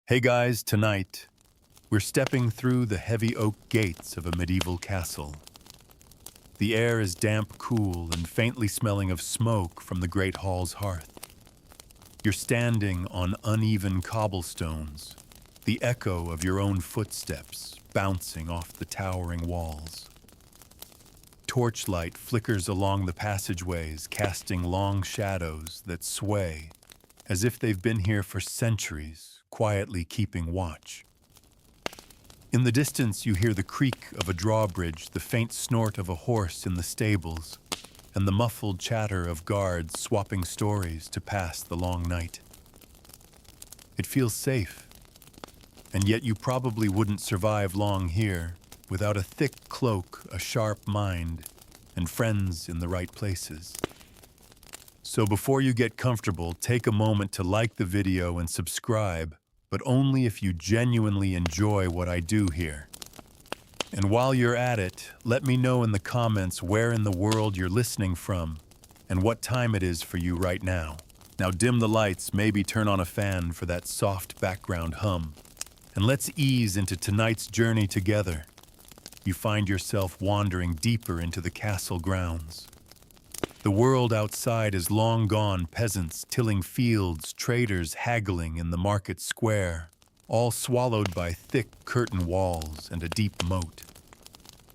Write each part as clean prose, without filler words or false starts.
Hey guys, tonight, we're stepping through the heavy oak gates of a medieval castle. The air is damp, cool, and faintly smelling of smoke from the great hall's hearth. You're standing on uneven cobblestones, the echo of your own footsteps bouncing off the towering walls. Torchlight flickers along the passageways, casting long shadows that sway as if they've been here for centuries, quietly keeping watch. In the distance, you hear the creak of a drawbridge, the faint snort of a horse in the stables, and the muffled chatter of guards swapping stories to pass the long night. It feels safe, and yet you probably wouldn't survive long here without a thick cloak, a sharp mind, and friends in the right places. So before you get comfortable, take a moment to like the video and subscribe, but only if you genuinely enjoy what I do here. And while you're at it, let me know in the comments where in the world you're listening from and what time it is for you right now. Now dim the lights, maybe turn on a fan for that soft background hum, and let's ease into tonight's journey together. You find yourself wandering deeper into the castle grounds. The world outside is long gone, peasants tilling fields, traders haggling in the market square, all swallowed by thick curtain walls and a deep moat.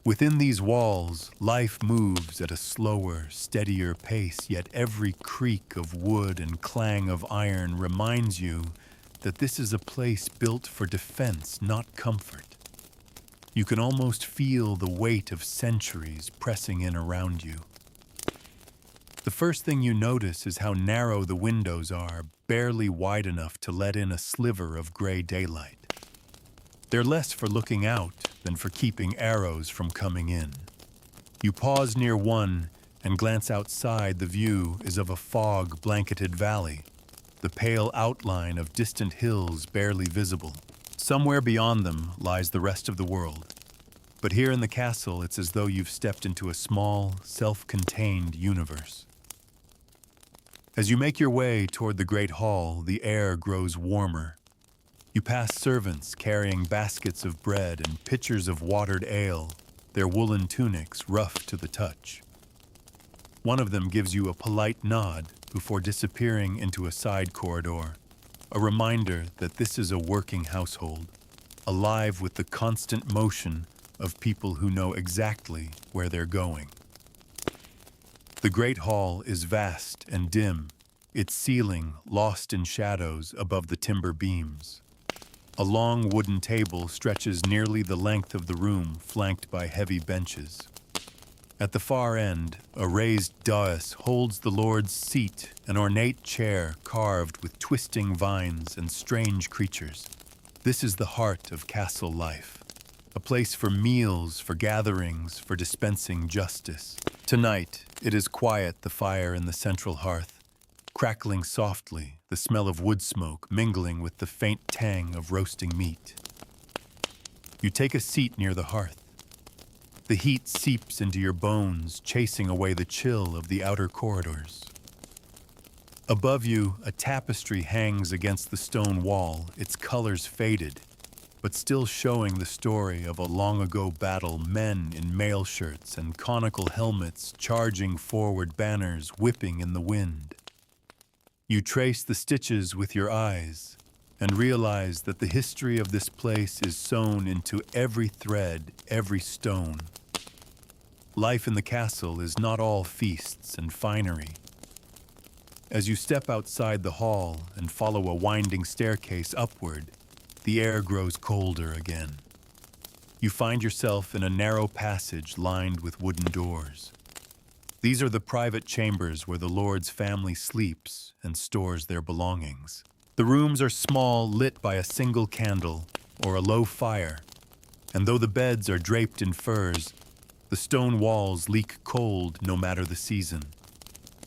Within these walls, life moves at a slower, steadier pace, yet every creak of wood and clang of iron reminds you that this is a place built for defense, not comfort. You can almost feel the weight of centuries pressing in around you. The first thing you notice is how narrow the windows are, barely wide enough to let in a sliver of gray daylight. They're less for looking out than for keeping arrows from coming in. You pause near one and glance outside. The view is of a fog-blanketed valley, the pale outline of distant hills barely visible. Somewhere beyond them lies the rest of the world. But here in the castle, it's as though you've stepped into a small, self-contained universe. As you make your way toward the great hall, the air grows warmer. You pass servants carrying baskets of bread and pitchers of watered ale, their woolen tunics rough to the touch. One of them gives you a polite nod before disappearing into a side corridor, a reminder that this is a working household, alive with the constant motion of people who know exactly where they're going. The great hall is vast and dim, its ceiling lost in shadows above the timber beams. A long wooden table stretches nearly the length of the room, flanked by heavy benches. At the far end, a raised dais holds the Lord's seat, an ornate chair carved with twisting vines and strange creatures. This is the heart of castle life, a place for meals, for gatherings, for dispensing justice. Tonight, it is quiet, the fire in the central hearth, crackling softly, the smell of wood smoke mingling with the faint tang of roasting meat. You take a seat near the hearth. The heat seeps into your bones, chasing away the chill of the outer corridors. Above you, a tapestry hangs against the stone wall, its colors faded, but still showing the story of a long-ago battle, men in mail shirts and conical helmets charging forward, banners whipping in the wind. You trace the stitches with your eyes and realize that the history of this place is sewn into every thread, every stone. Life in the castle is not all feasts and finery. As you step outside the hall and follow a winding staircase upward, the air grows colder again. You find yourself in a narrow passage lined with wooden doors. These are the private chambers where the Lord's family sleeps and stores their belongings. The rooms are small, lit by a single candle or a low fire, and though the beds are draped in furs, the stone walls leak cold no matter the season.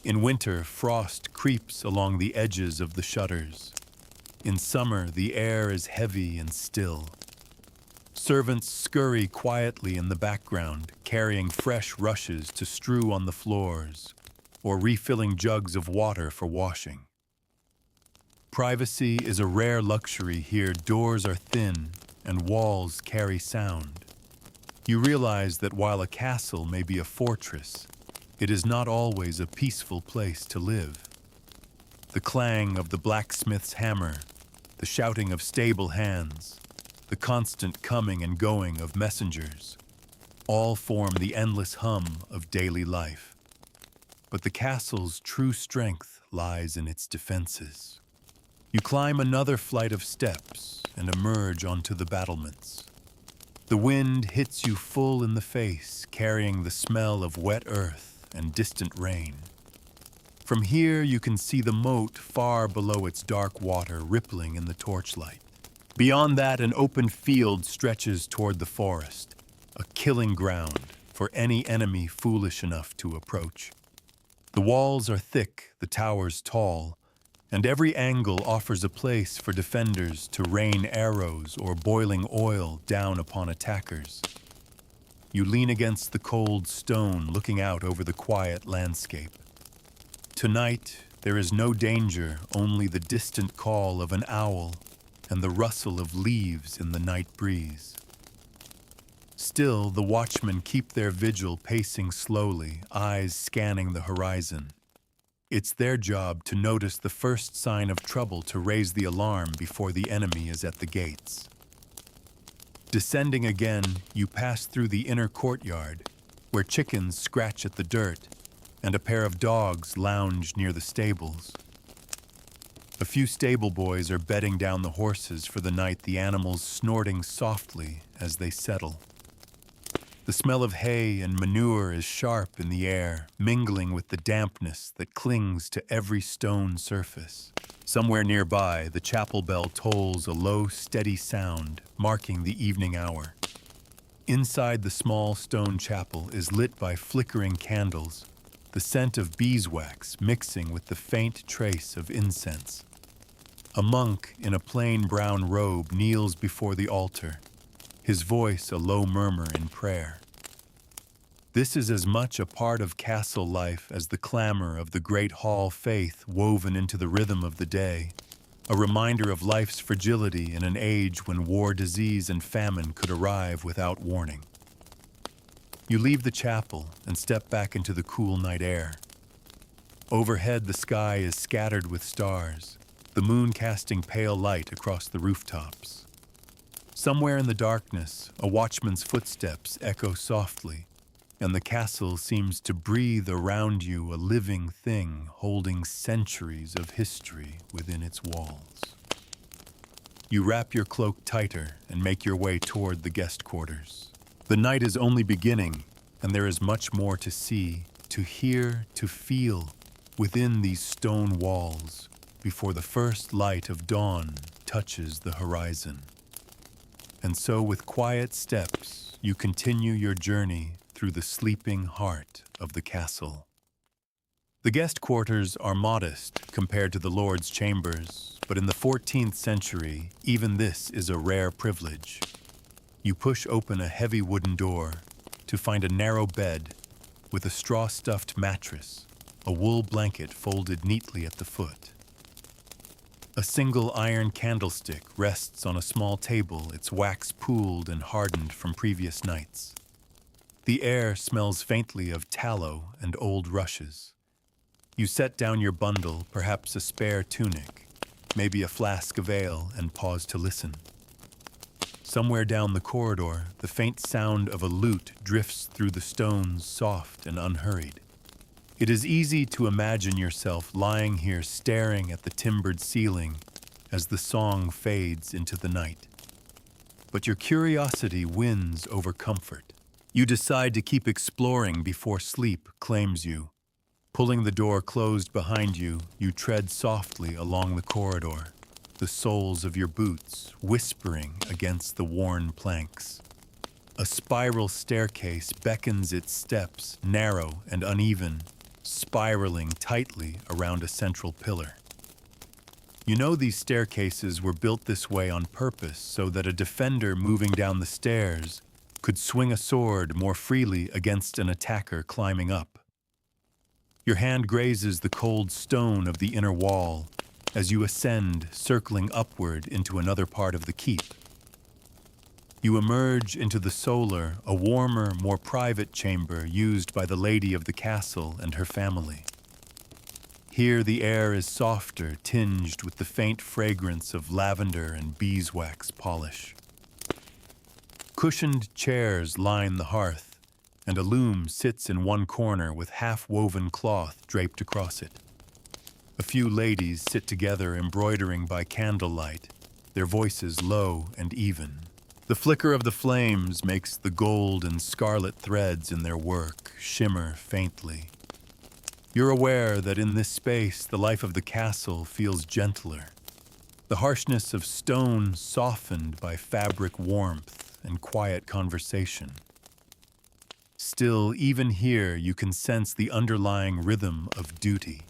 In winter, frost creeps along the edges of the shutters. In summer, the air is heavy and still. Servants scurry quietly in the background, carrying fresh rushes to strew on the floors, or refilling jugs of water for washing. Privacy is a rare luxury here. Doors are thin and walls carry sound. You realize that while a castle may be a fortress, it is not always a peaceful place to live. The clang of the blacksmith's hammer, the shouting of stable hands, the constant coming and going of messengers, all form the endless hum of daily life. But the castle's true strength lies in its defenses. You climb another flight of steps and emerge onto the battlements. The wind hits you full in the face, carrying the smell of wet earth and distant rain. From here you can see the moat far below its dark water rippling in the torchlight. Beyond that, an open field stretches toward the forest, a killing ground for any enemy foolish enough to approach. The walls are thick, the towers tall, and every angle offers a place for defenders to rain arrows or boiling oil down upon attackers. You lean against the cold stone, looking out over the quiet landscape. Tonight, there is no danger, only the distant call of an owl and the rustle of leaves in the night breeze. Still, the watchmen keep their vigil, pacing slowly, eyes scanning the horizon. It's their job to notice the first sign of trouble, to raise the alarm before the enemy is at the gates. Descending again, you pass through the inner courtyard, where chickens scratch at the dirt and a pair of dogs lounge near the stables. A few stable boys are bedding down the horses for the night, the animals snorting softly as they settle. The smell of hay and manure is sharp in the air, mingling with the dampness that clings to every stone surface. Somewhere nearby, the chapel bell tolls a low, steady sound, marking the evening hour. Inside the small stone chapel is lit by flickering candles, the scent of beeswax mixing with the faint trace of incense. A monk in a plain brown robe kneels before the altar, his voice a low murmur in prayer. This is as much a part of castle life as the clamor of the great hall, faith woven into the rhythm of the day, a reminder of life's fragility in an age when war, disease, and famine could arrive without warning. You leave the chapel and step back into the cool night air. Overhead, the sky is scattered with stars, the moon casting pale light across the rooftops. Somewhere in the darkness, a watchman's footsteps echo softly, and the castle seems to breathe around you, a living thing holding centuries of history within its walls. You wrap your cloak tighter and make your way toward the guest quarters. The night is only beginning, and there is much more to see, to hear, to feel within these stone walls before the first light of dawn touches the horizon. And so, with quiet steps, you continue your journey through the sleeping heart of the castle. The guest quarters are modest compared to the Lord's chambers, but in the 14th century, even this is a rare privilege. You push open a heavy wooden door to find a narrow bed with a straw-stuffed mattress, a wool blanket folded neatly at the foot. A single iron candlestick rests on a small table, its wax pooled and hardened from previous nights. The air smells faintly of tallow and old rushes. You set down your bundle, perhaps a spare tunic, maybe a flask of ale, and pause to listen. Somewhere down the corridor, the faint sound of a lute drifts through the stones, soft and unhurried. It is easy to imagine yourself lying here staring at the timbered ceiling as the song fades into the night. But your curiosity wins over comfort. You decide to keep exploring before sleep claims you. Pulling the door closed behind you, you tread softly along the corridor, the soles of your boots whispering against the worn planks. A spiral staircase beckons its steps, narrow and uneven, spiraling tightly around a central pillar. You know these staircases were built this way on purpose so that a defender moving down the stairs could swing a sword more freely against an attacker climbing up. Your hand grazes the cold stone of the inner wall, as you ascend, circling upward into another part of the keep. You emerge into the solar, a warmer, more private chamber used by the lady of the castle and her family. Here the air is softer, tinged with the faint fragrance of lavender and beeswax polish. Cushioned chairs line the hearth, and a loom sits in one corner with half-woven cloth draped across it. A few ladies sit together embroidering by candlelight, their voices low and even. The flicker of the flames makes the gold and scarlet threads in their work shimmer faintly. You're aware that in this space the life of the castle feels gentler, the harshness of stone softened by fabric warmth and quiet conversation. Still, even here you can sense the underlying rhythm of duty.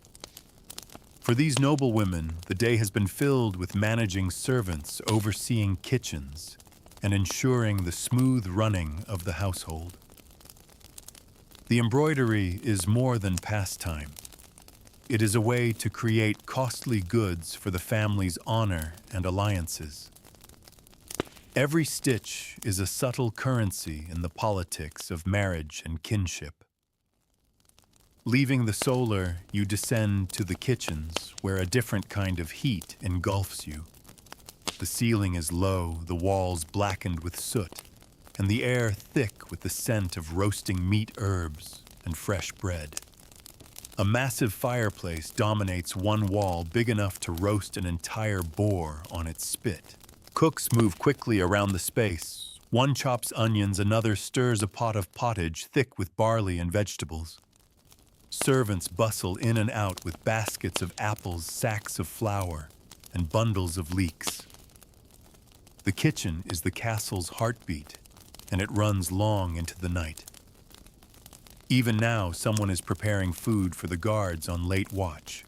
For these noble women, the day has been filled with managing servants, overseeing kitchens, and ensuring the smooth running of the household. The embroidery is more than pastime. It is a way to create costly goods for the family's honor and alliances. Every stitch is a subtle currency in the politics of marriage and kinship. Leaving the solar, you descend to the kitchens, where a different kind of heat engulfs you. The ceiling is low, the walls blackened with soot, and the air thick with the scent of roasting meat herbs and fresh bread. A massive fireplace dominates one wall big enough to roast an entire boar on its spit. Cooks move quickly around the space. One chops onions, another stirs a pot of pottage thick with barley and vegetables. Servants bustle in and out with baskets of apples, sacks of flour, and bundles of leeks. The kitchen is the castle's heartbeat, and it runs long into the night. Even now, someone is preparing food for the guards on late watch.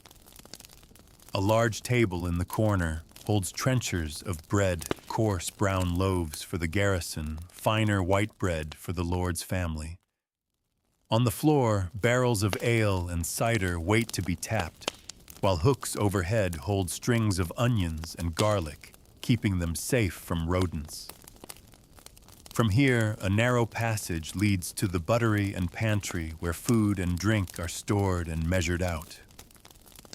A large table in the corner holds trenchers of bread, coarse brown loaves for the garrison, finer white bread for the lord's family. On the floor, barrels of ale and cider wait to be tapped, while hooks overhead hold strings of onions and garlic, keeping them safe from rodents. From here, a narrow passage leads to the buttery and pantry where food and drink are stored and measured out.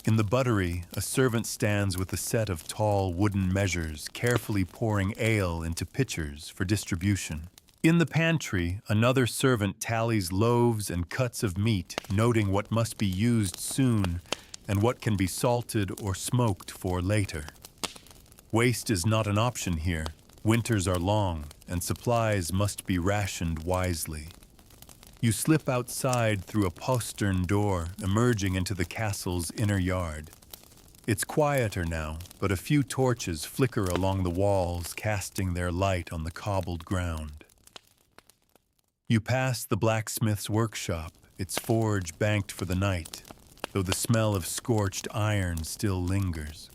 In the buttery, a servant stands with a set of tall wooden measures, carefully pouring ale into pitchers for distribution. In the pantry, another servant tallies loaves and cuts of meat, noting what must be used soon and what can be salted or smoked for later. Waste is not an option here. Winters are long, and supplies must be rationed wisely. You slip outside through a postern door, emerging into the castle's inner yard. It's quieter now, but a few torches flicker along the walls, casting their light on the cobbled ground. You pass the blacksmith's workshop, its forge banked for the night, though the smell of scorched iron still lingers.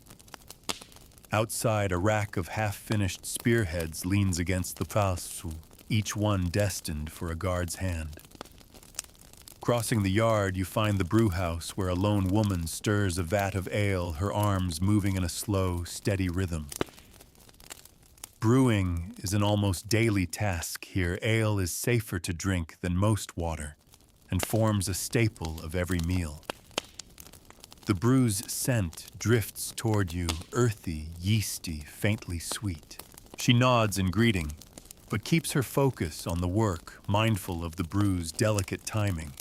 Outside, a rack of half-finished spearheads leans against the pasu, each one destined for a guard's hand. Crossing the yard, you find the brewhouse where a lone woman stirs a vat of ale, her arms moving in a slow, steady rhythm. Brewing is an almost daily task here. Ale is safer to drink than most water and forms a staple of every meal. The brew's scent drifts toward you, earthy, yeasty, faintly sweet. She nods in greeting, but keeps her focus on the work, mindful of the brew's delicate timing.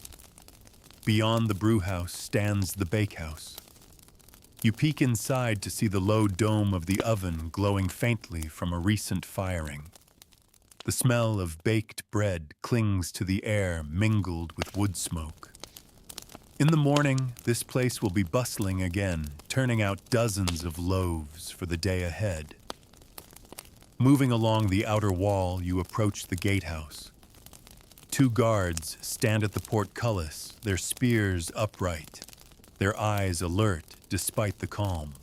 Beyond the brewhouse stands the bakehouse. You peek inside to see the low dome of the oven glowing faintly from a recent firing. The smell of baked bread clings to the air, mingled with wood smoke. In the morning, this place will be bustling again, turning out dozens of loaves for the day ahead. Moving along the outer wall, you approach the gatehouse. Two guards stand at the portcullis, their spears upright, their eyes alert despite the calm.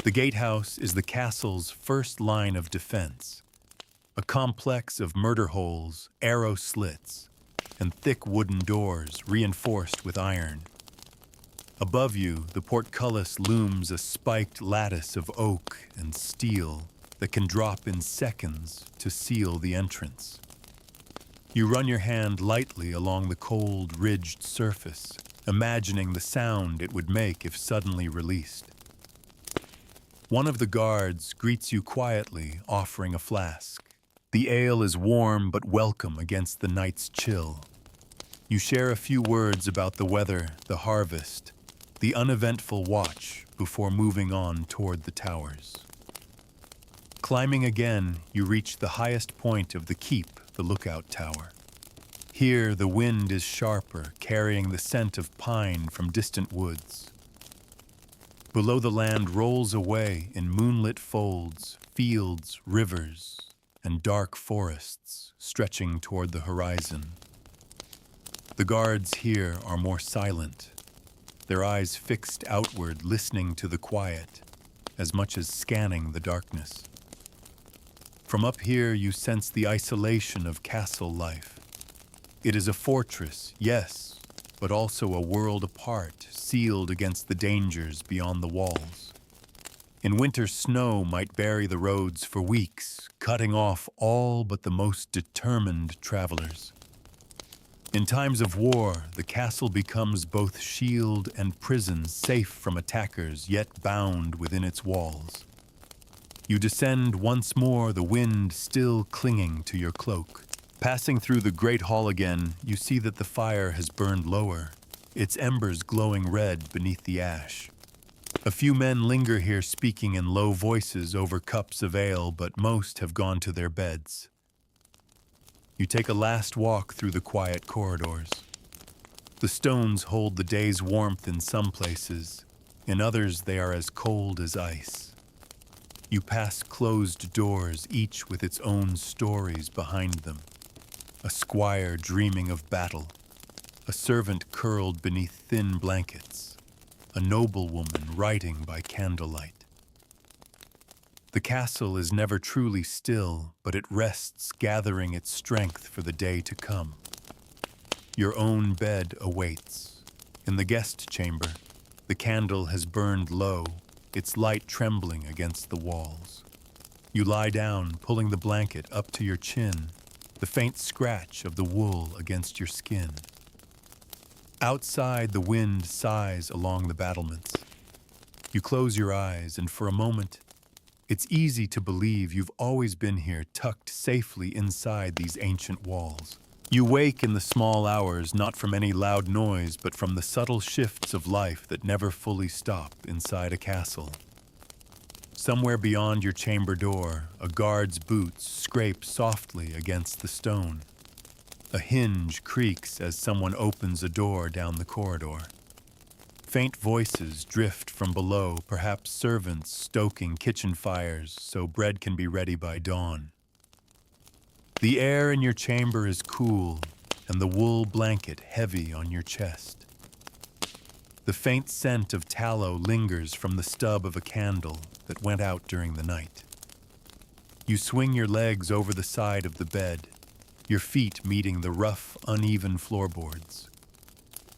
The gatehouse is the castle's first line of defense, a complex of murder holes, arrow slits, and thick wooden doors reinforced with iron. Above you, the portcullis looms a spiked lattice of oak and steel that can drop in seconds to seal the entrance. You run your hand lightly along the cold, ridged surface, imagining the sound it would make if suddenly released. One of the guards greets you quietly, offering a flask. The ale is warm but welcome against the night's chill. You share a few words about the weather, the harvest, the uneventful watch before moving on toward the towers. Climbing again, you reach the highest point of the keep, the lookout tower. Here, the wind is sharper, carrying the scent of pine from distant woods. Below, the land rolls away in moonlit folds, fields, rivers, and dark forests stretching toward the horizon. The guards here are more silent, their eyes fixed outward, listening to the quiet, as much as scanning the darkness. From up here, you sense the isolation of castle life. It is a fortress, yes, but also a world apart, sealed against the dangers beyond the walls. In winter, snow might bury the roads for weeks, cutting off all but the most determined travelers. In times of war, the castle becomes both shield and prison, safe from attackers, yet bound within its walls. You descend once more, the wind still clinging to your cloak. Passing through the great hall again, you see that the fire has burned lower, its embers glowing red beneath the ash. A few men linger here speaking in low voices over cups of ale, but most have gone to their beds. You take a last walk through the quiet corridors. The stones hold the day's warmth in some places, in others they are as cold as ice. You pass closed doors, each with its own stories behind them. A squire dreaming of battle, a servant curled beneath thin blankets, a noblewoman writing by candlelight. The castle is never truly still, but it rests, gathering its strength for the day to come. Your own bed awaits. In the guest chamber, the candle has burned low, its light trembling against the walls. You lie down, pulling the blanket up to your chin, the faint scratch of the wool against your skin. Outside, the wind sighs along the battlements. You close your eyes, and for a moment, it's easy to believe you've always been here, tucked safely inside these ancient walls. You wake in the small hours, not from any loud noise, but from the subtle shifts of life that never fully stop inside a castle. Somewhere beyond your chamber door, a guard's boots scrape softly against the stone. A hinge creaks as someone opens a door down the corridor. Faint voices drift from below, perhaps servants stoking kitchen fires so bread can be ready by dawn. The air in your chamber is cool, and the wool blanket heavy on your chest. The faint scent of tallow lingers from the stub of a candle that went out during the night. You swing your legs over the side of the bed, your feet meeting the rough, uneven floorboards.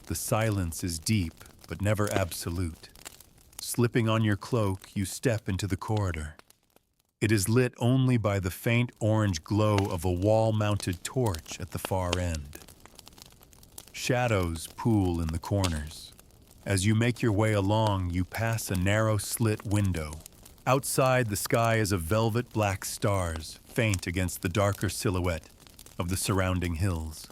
The silence is deep, but never absolute. Slipping on your cloak, you step into the corridor. It is lit only by the faint orange glow of a wall-mounted torch at the far end. Shadows pool in the corners. As you make your way along, you pass a narrow slit window. Outside, the sky is of velvet black stars, faint against the darker silhouette of the surrounding hills.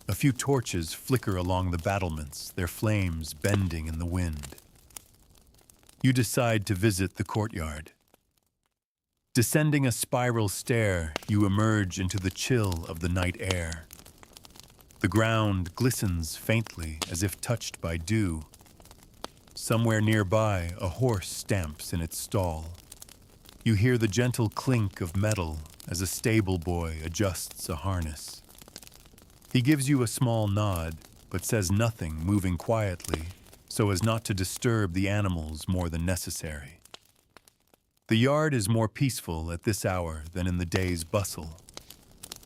A few torches flicker along the battlements, their flames bending in the wind. You decide to visit the courtyard. Descending a spiral stair, you emerge into the chill of the night air. The ground glistens faintly as if touched by dew. Somewhere nearby, a horse stamps in its stall. You hear the gentle clink of metal as a stable boy adjusts a harness. He gives you a small nod, but says nothing, moving quietly, so as not to disturb the animals more than necessary. The yard is more peaceful at this hour than in the day's bustle.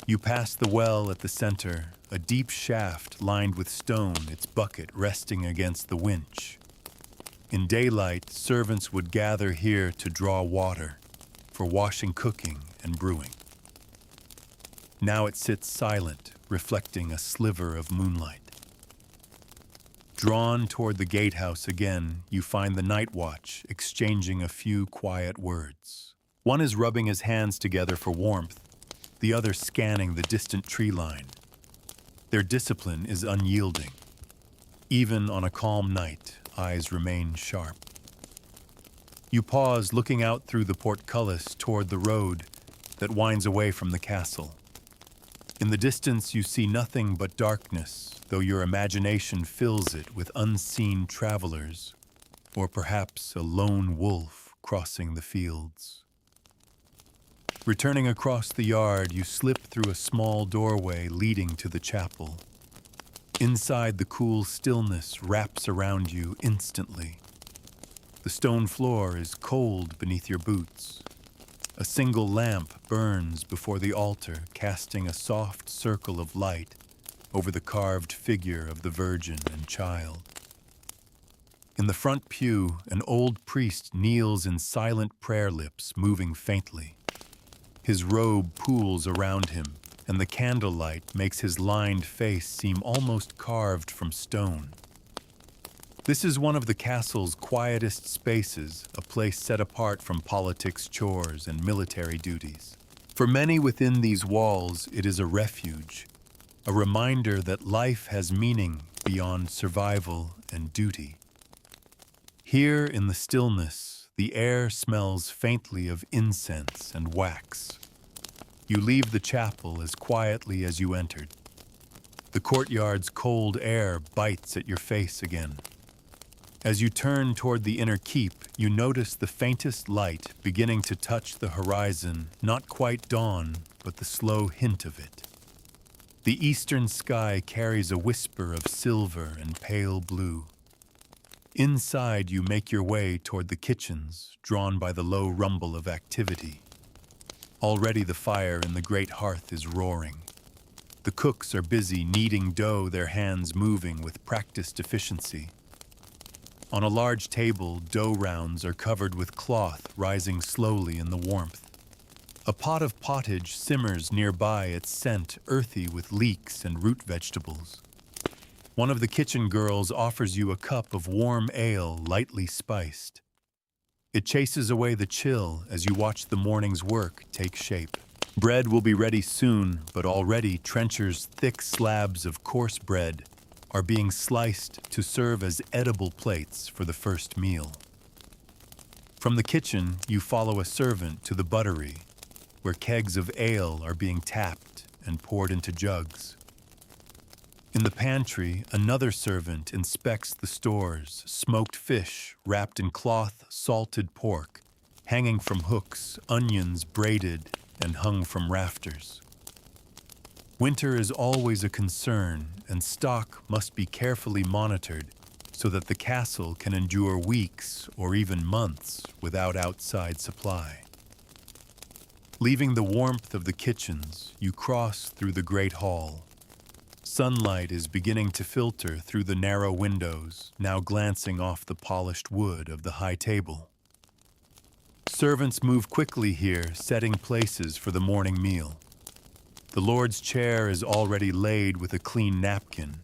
You pass the well at the center, a deep shaft lined with stone, its bucket resting against the winch. In daylight, servants would gather here to draw water for washing, cooking, and brewing. Now it sits silent, reflecting a sliver of moonlight. Drawn toward the gatehouse again, you find the night watch exchanging a few quiet words. One is rubbing his hands together for warmth, the other scanning the distant tree line. Their discipline is unyielding. Even on a calm night, eyes remain sharp. You pause, looking out through the portcullis toward the road that winds away from the castle. In the distance, you see nothing but darkness, though your imagination fills it with unseen travelers, or perhaps a lone wolf crossing the fields. Returning across the yard, you slip through a small doorway leading to the chapel. Inside, the cool stillness wraps around you instantly. The stone floor is cold beneath your boots. A single lamp burns before the altar, casting a soft circle of light over the carved figure of the Virgin and Child. In the front pew, an old priest kneels in silent prayer, lips moving faintly. His robe pools around him, and the candlelight makes his lined face seem almost carved from stone. This is one of the castle's quietest spaces, a place set apart from politics, chores, and military duties. For many within these walls, it is a refuge, a reminder that life has meaning beyond survival and duty. Here in the stillness, the air smells faintly of incense and wax. You leave the chapel as quietly as you entered. The courtyard's cold air bites at your face again. As you turn toward the inner keep, you notice the faintest light beginning to touch the horizon, not quite dawn, but the slow hint of it. The eastern sky carries a whisper of silver and pale blue. Inside, you make your way toward the kitchens, drawn by the low rumble of activity. Already the fire in the great hearth is roaring. The cooks are busy kneading dough, their hands moving with practiced efficiency. On a large table, dough rounds are covered with cloth rising slowly in the warmth. A pot of pottage simmers nearby, its scent earthy with leeks and root vegetables. One of the kitchen girls offers you a cup of warm ale, lightly spiced. It chases away the chill as you watch the morning's work take shape. Bread will be ready soon, but already trenchers' thick slabs of coarse bread are being sliced to serve as edible plates for the first meal. From the kitchen, you follow a servant to the buttery, where kegs of ale are being tapped and poured into jugs. In the pantry, another servant inspects the stores, smoked fish wrapped in cloth, salted pork, hanging from hooks, onions braided and hung from rafters. Winter is always a concern, and stock must be carefully monitored so that the castle can endure weeks or even months without outside supply. Leaving the warmth of the kitchens, you cross through the great hall. Sunlight is beginning to filter through the narrow windows, now glancing off the polished wood of the high table. Servants move quickly here, setting places for the morning meal. The Lord's chair is already laid with a clean napkin,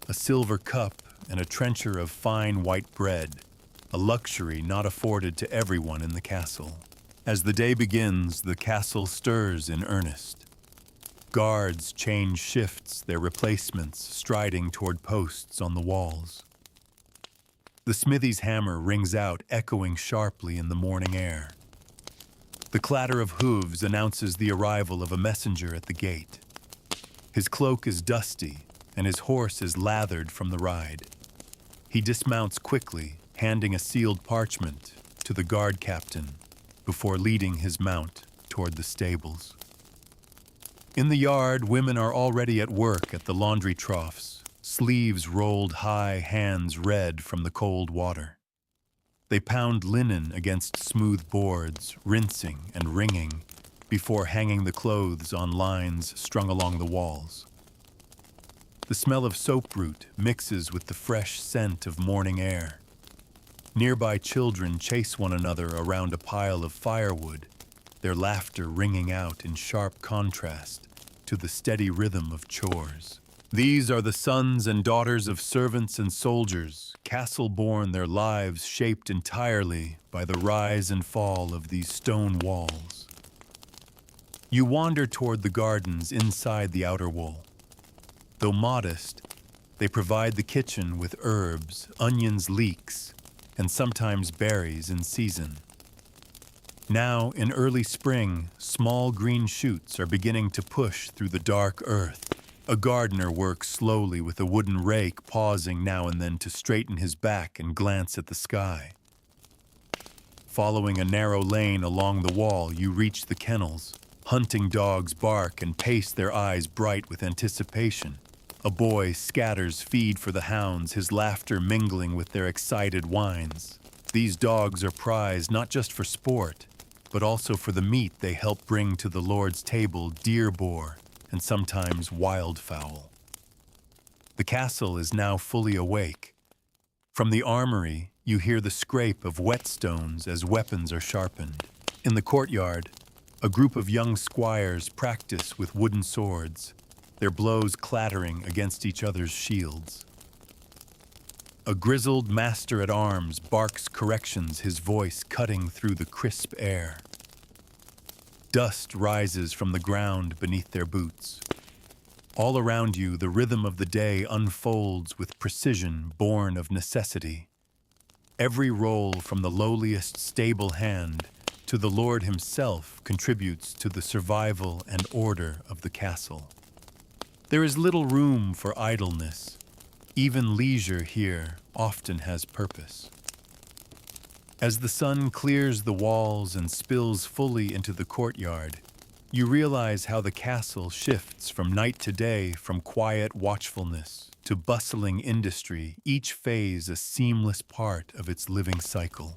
a silver cup, and a trencher of fine white bread, a luxury not afforded to everyone in the castle. As the day begins, the castle stirs in earnest. Guards change shifts, their replacements striding toward posts on the walls. The smithy's hammer rings out, echoing sharply in the morning air. The clatter of hooves announces the arrival of a messenger at the gate. His cloak is dusty, and his horse is lathered from the ride. He dismounts quickly, handing a sealed parchment to the guard captain before leading his mount toward the stables. In the yard, women are already at work at the laundry troughs, sleeves rolled high, hands red from the cold water. They pound linen against smooth boards, rinsing and wringing, before hanging the clothes on lines strung along the walls. The smell of soap root mixes with the fresh scent of morning air. Nearby children chase one another around a pile of firewood, their laughter ringing out in sharp contrast to the steady rhythm of chores. These are the sons and daughters of servants and soldiers, castle-born, their lives shaped entirely by the rise and fall of these stone walls. You wander toward the gardens inside the outer wall. Though modest, they provide the kitchen with herbs, onions, leeks, and sometimes berries in season. Now, in early spring, small green shoots are beginning to push through the dark earth. A gardener works slowly with a wooden rake, pausing now and then to straighten his back and glance at the sky. Following a narrow lane along the wall, you reach the kennels. Hunting dogs bark and pace, their eyes bright with anticipation. A boy scatters feed for the hounds, his laughter mingling with their excited whines. These dogs are prized not just for sport, but also for the meat they help bring to the Lord's table, deer boar, and sometimes wildfowl. The castle is now fully awake. From the armory, you hear the scrape of whetstones as weapons are sharpened. In the courtyard, a group of young squires practice with wooden swords, their blows clattering against each other's shields. A grizzled master-at-arms barks corrections, his voice cutting through the crisp air. Dust rises from the ground beneath their boots. All around you, the rhythm of the day unfolds with precision born of necessity. Every roll from the lowliest stable hand to the Lord himself contributes to the survival and order of the castle. There is little room for idleness. Even leisure here often has purpose. As the sun clears the walls and spills fully into the courtyard, you realize how the castle shifts from night to day, from quiet watchfulness to bustling industry, each phase a seamless part of its living cycle.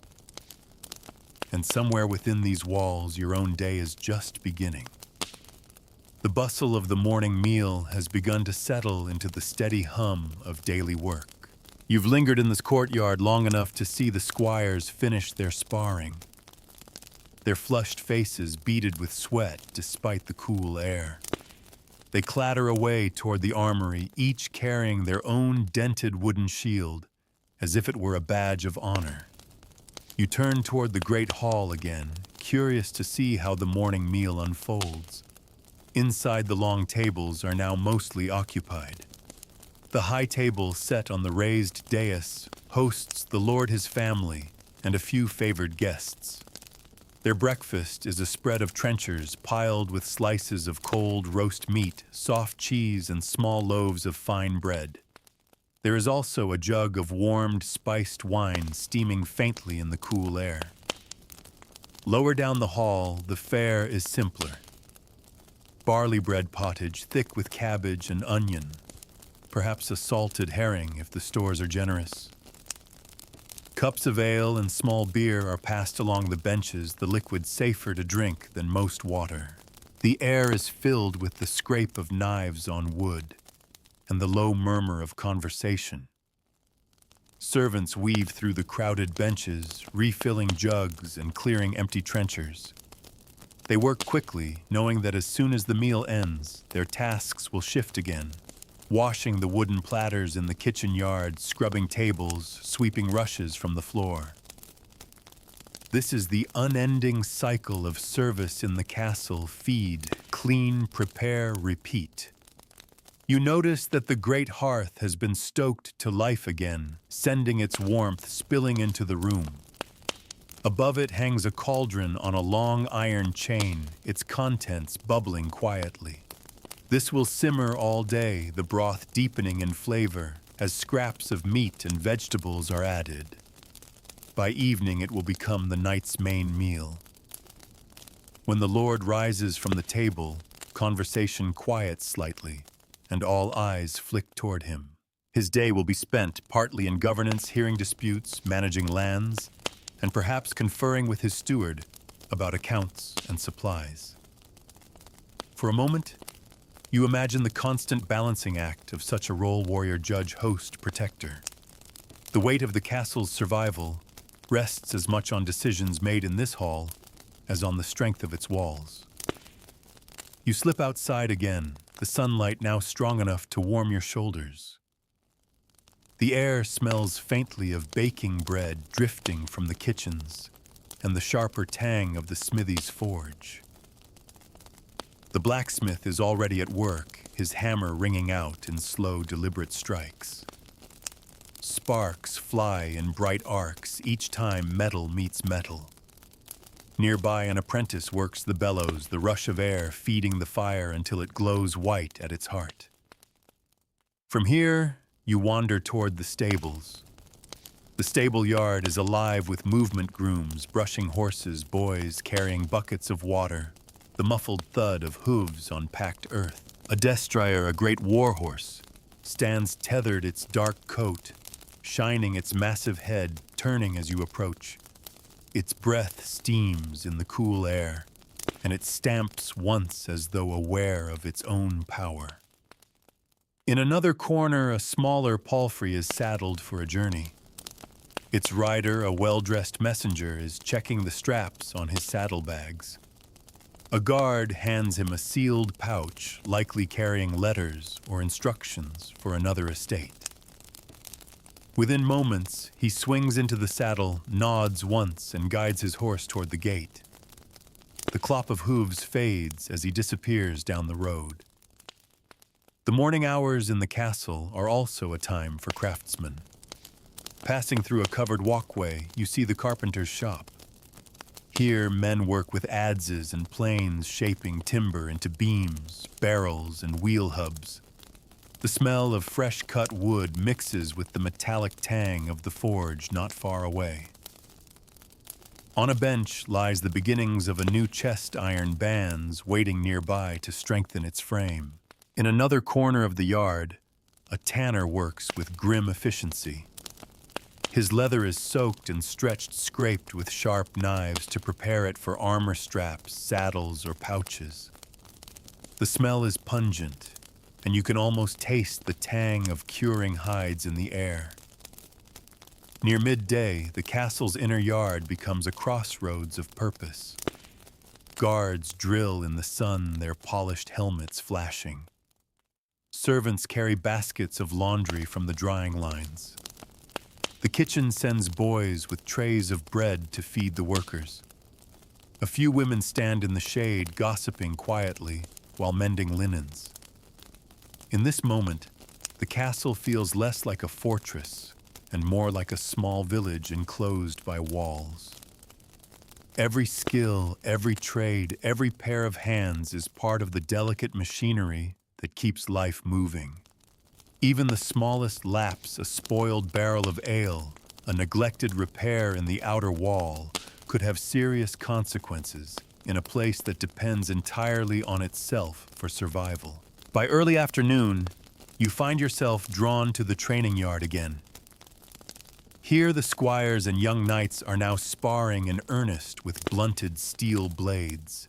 And somewhere within these walls, your own day is just beginning. The bustle of the morning meal has begun to settle into the steady hum of daily work. You've lingered in this courtyard long enough to see the squires finish their sparring, their flushed faces beaded with sweat despite the cool air. They clatter away toward the armory, each carrying their own dented wooden shield, as if it were a badge of honor. You turn toward the great hall again, curious to see how the morning meal unfolds. Inside, the long tables are now mostly occupied. The high table set on the raised dais hosts the Lord, his family, and a few favored guests. Their breakfast is a spread of trenchers piled with slices of cold roast meat, soft cheese, and small loaves of fine bread. There is also a jug of warmed, spiced wine steaming faintly in the cool air. Lower down the hall, the fare is simpler. Barley bread pottage thick with cabbage and onion, perhaps a salted herring if the stores are generous. Cups of ale and small beer are passed along the benches, the liquid safer to drink than most water. The air is filled with the scrape of knives on wood and the low murmur of conversation. Servants weave through the crowded benches, refilling jugs and clearing empty trenchers. They work quickly, knowing that as soon as the meal ends, their tasks will shift again. Washing the wooden platters in the kitchen yard, scrubbing tables, sweeping rushes from the floor. This is the unending cycle of service in the castle: feed, clean, prepare, repeat. You notice that the great hearth has been stoked to life again, sending its warmth spilling into the room. Above it hangs a cauldron on a long iron chain, its contents bubbling quietly. This will simmer all day, the broth deepening in flavor as scraps of meat and vegetables are added. By evening, it will become the night's main meal. When the Lord rises from the table, conversation quiets slightly, and all eyes flick toward him. His day will be spent partly in governance, hearing disputes, managing lands, and perhaps conferring with his steward about accounts and supplies. For a moment, you imagine the constant balancing act of such a role warrior judge, host, protector. The weight of the castle's survival rests as much on decisions made in this hall as on the strength of its walls. You slip outside again, the sunlight now strong enough to warm your shoulders. The air smells faintly of baking bread drifting from the kitchens and the sharper tang of the smithy's forge. The blacksmith is already at work, his hammer ringing out in slow, deliberate strikes. Sparks fly in bright arcs each time metal meets metal. Nearby, an apprentice works the bellows, the rush of air feeding the fire until it glows white at its heart. From here, you wander toward the stables. The stable yard is alive with movement, grooms brushing horses, boys carrying buckets of water, the muffled thud of hooves on packed earth. A destrier, a great warhorse, stands tethered, its dark coat shining its massive head, turning as you approach. Its breath steams in the cool air, and it stamps once as though aware of its own power. In another corner, a smaller palfrey is saddled for a journey. Its rider, a well-dressed messenger, is checking the straps on his saddlebags. A guard hands him a sealed pouch, likely carrying letters or instructions for another estate. Within moments, he swings into the saddle, nods once, and guides his horse toward the gate. The clop of hooves fades as he disappears down the road. The morning hours in the castle are also a time for craftsmen. Passing through a covered walkway, you see the carpenter's shop. Here, men work with adzes and planes, shaping timber into beams, barrels, and wheel hubs. The smell of fresh-cut wood mixes with the metallic tang of the forge not far away. On a bench lies the beginnings of a new chest iron bands waiting nearby to strengthen its frame. In another corner of the yard, a tanner works with grim efficiency. His leather is soaked and stretched, scraped with sharp knives to prepare it for armor straps, saddles, or pouches. The smell is pungent, and you can almost taste the tang of curing hides in the air. Near midday, the castle's inner yard becomes a crossroads of purpose. Guards drill in the sun, their polished helmets flashing. Servants carry baskets of laundry from the drying lines. The kitchen sends boys with trays of bread to feed the workers. A few women stand in the shade, gossiping quietly while mending linens. In this moment, the castle feels less like a fortress and more like a small village enclosed by walls. Every skill, every trade, every pair of hands is part of the delicate machinery that keeps life moving. Even the smallest lapse, a spoiled barrel of ale, a neglected repair in the outer wall, could have serious consequences in a place that depends entirely on itself for survival. By early afternoon, you find yourself drawn to the training yard again. Here the squires and young knights are now sparring in earnest with blunted steel blades.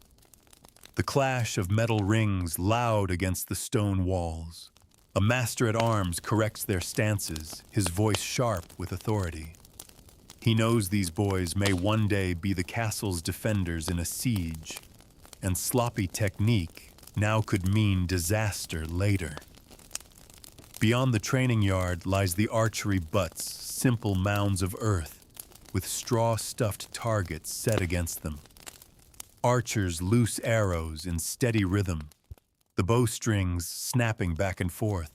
The clash of metal rings loud against the stone walls. A master-at-arms corrects their stances, his voice sharp with authority. He knows these boys may one day be the castle's defenders in a siege, and sloppy technique now could mean disaster later. Beyond the training yard lies the archery butts, simple mounds of earth, with straw-stuffed targets set against them. Archers loose arrows in steady rhythm, the bowstrings snapping back and forth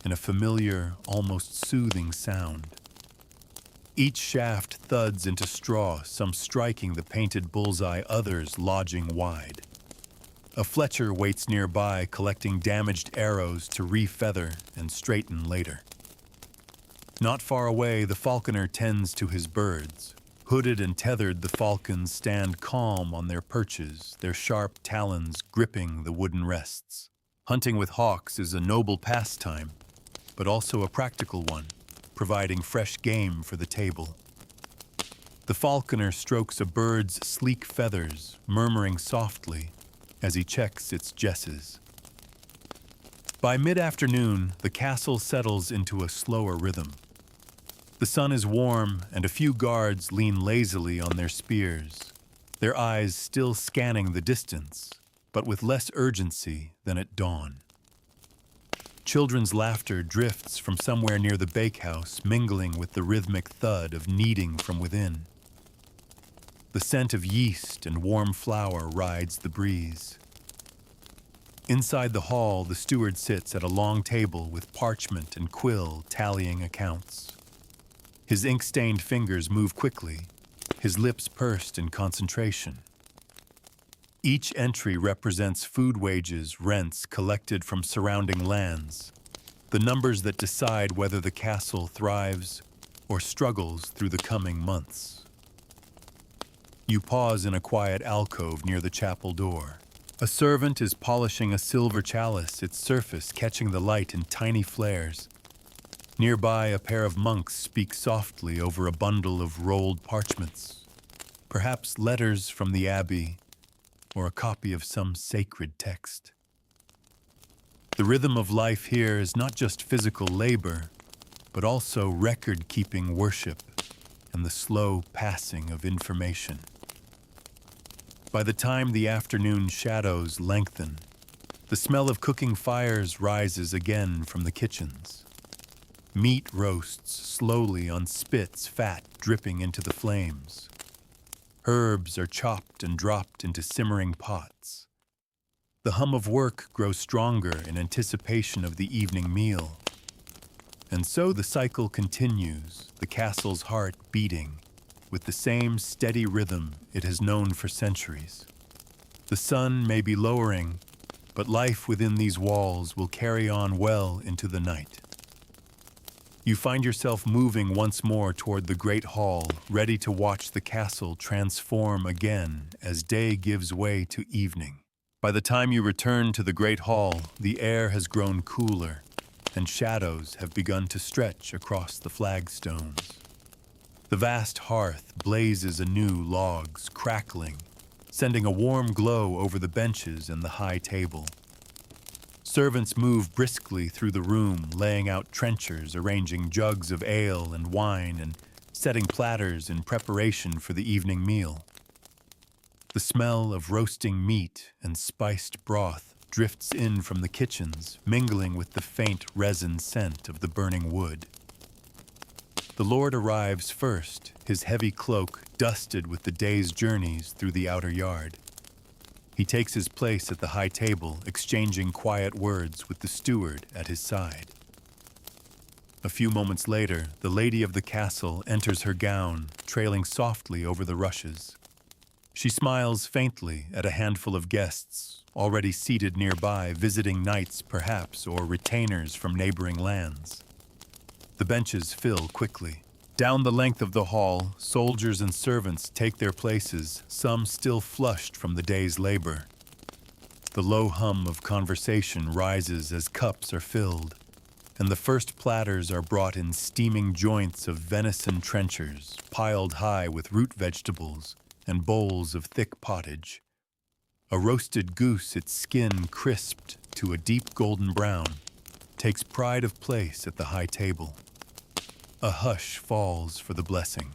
in a familiar, almost soothing sound. Each shaft thuds into straw, some striking the painted bullseye, others lodging wide. A Fletcher waits nearby, collecting damaged arrows to re-feather and straighten later. Not far away, the falconer tends to his birds. Hooded and tethered, the falcons stand calm on their perches, their sharp talons gripping the wooden rests. Hunting with hawks is a noble pastime, but also a practical one, providing fresh game for the table. The falconer strokes a bird's sleek feathers, murmuring softly, as he checks its jesses. By mid-afternoon, the castle settles into a slower rhythm. The sun is warm, and a few guards lean lazily on their spears, their eyes still scanning the distance, but with less urgency than at dawn. Children's laughter drifts from somewhere near the bakehouse, mingling with the rhythmic thud of kneading from within. The scent of yeast and warm flour rides the breeze. Inside the hall, the steward sits at a long table with parchment and quill tallying accounts. His ink-stained fingers move quickly, his lips pursed in concentration. Each entry represents food wages, rents collected from surrounding lands, the numbers that decide whether the castle thrives or struggles through the coming months. You pause in a quiet alcove near the chapel door. A servant is polishing a silver chalice, its surface catching the light in tiny flares. Nearby, a pair of monks speak softly over a bundle of rolled parchments, perhaps letters from the abbey or a copy of some sacred text. The rhythm of life here is not just physical labor, but also record-keeping worship and the slow passing of information. By the time the afternoon shadows lengthen, the smell of cooking fires rises again from the kitchens. Meat roasts slowly on spits, fat dripping into the flames. Herbs are chopped and dropped into simmering pots. The hum of work grows stronger in anticipation of the evening meal. And so the cycle continues, the castle's heart beating with the same steady rhythm it has known for centuries. The sun may be lowering, but life within these walls will carry on well into the night. You find yourself moving once more toward the great hall, ready to watch the castle transform again as day gives way to evening. By the time you return to the great hall, the air has grown cooler, and shadows have begun to stretch across the flagstones. The vast hearth blazes anew, logs crackling, sending a warm glow over the benches and the high table. Servants move briskly through the room, laying out trenchers, arranging jugs of ale and wine, and setting platters in preparation for the evening meal. The smell of roasting meat and spiced broth drifts in from the kitchens, mingling with the faint resin scent of the burning wood. The Lord arrives first, his heavy cloak dusted with the day's journeys through the outer yard. He takes his place at the high table, exchanging quiet words with the steward at his side. A few moments later, the lady of the castle enters her gown, trailing softly over the rushes. She smiles faintly at a handful of guests, already seated nearby, visiting knights perhaps, or retainers from neighboring lands. The benches fill quickly. Down the length of the hall, soldiers and servants take their places, some still flushed from the day's labor. The low hum of conversation rises as cups are filled, and the first platters are brought in steaming joints of venison trenchers, piled high with root vegetables and bowls of thick pottage. A roasted goose, its skin crisped to a deep golden brown, takes pride of place at the high table. A hush falls for the blessing.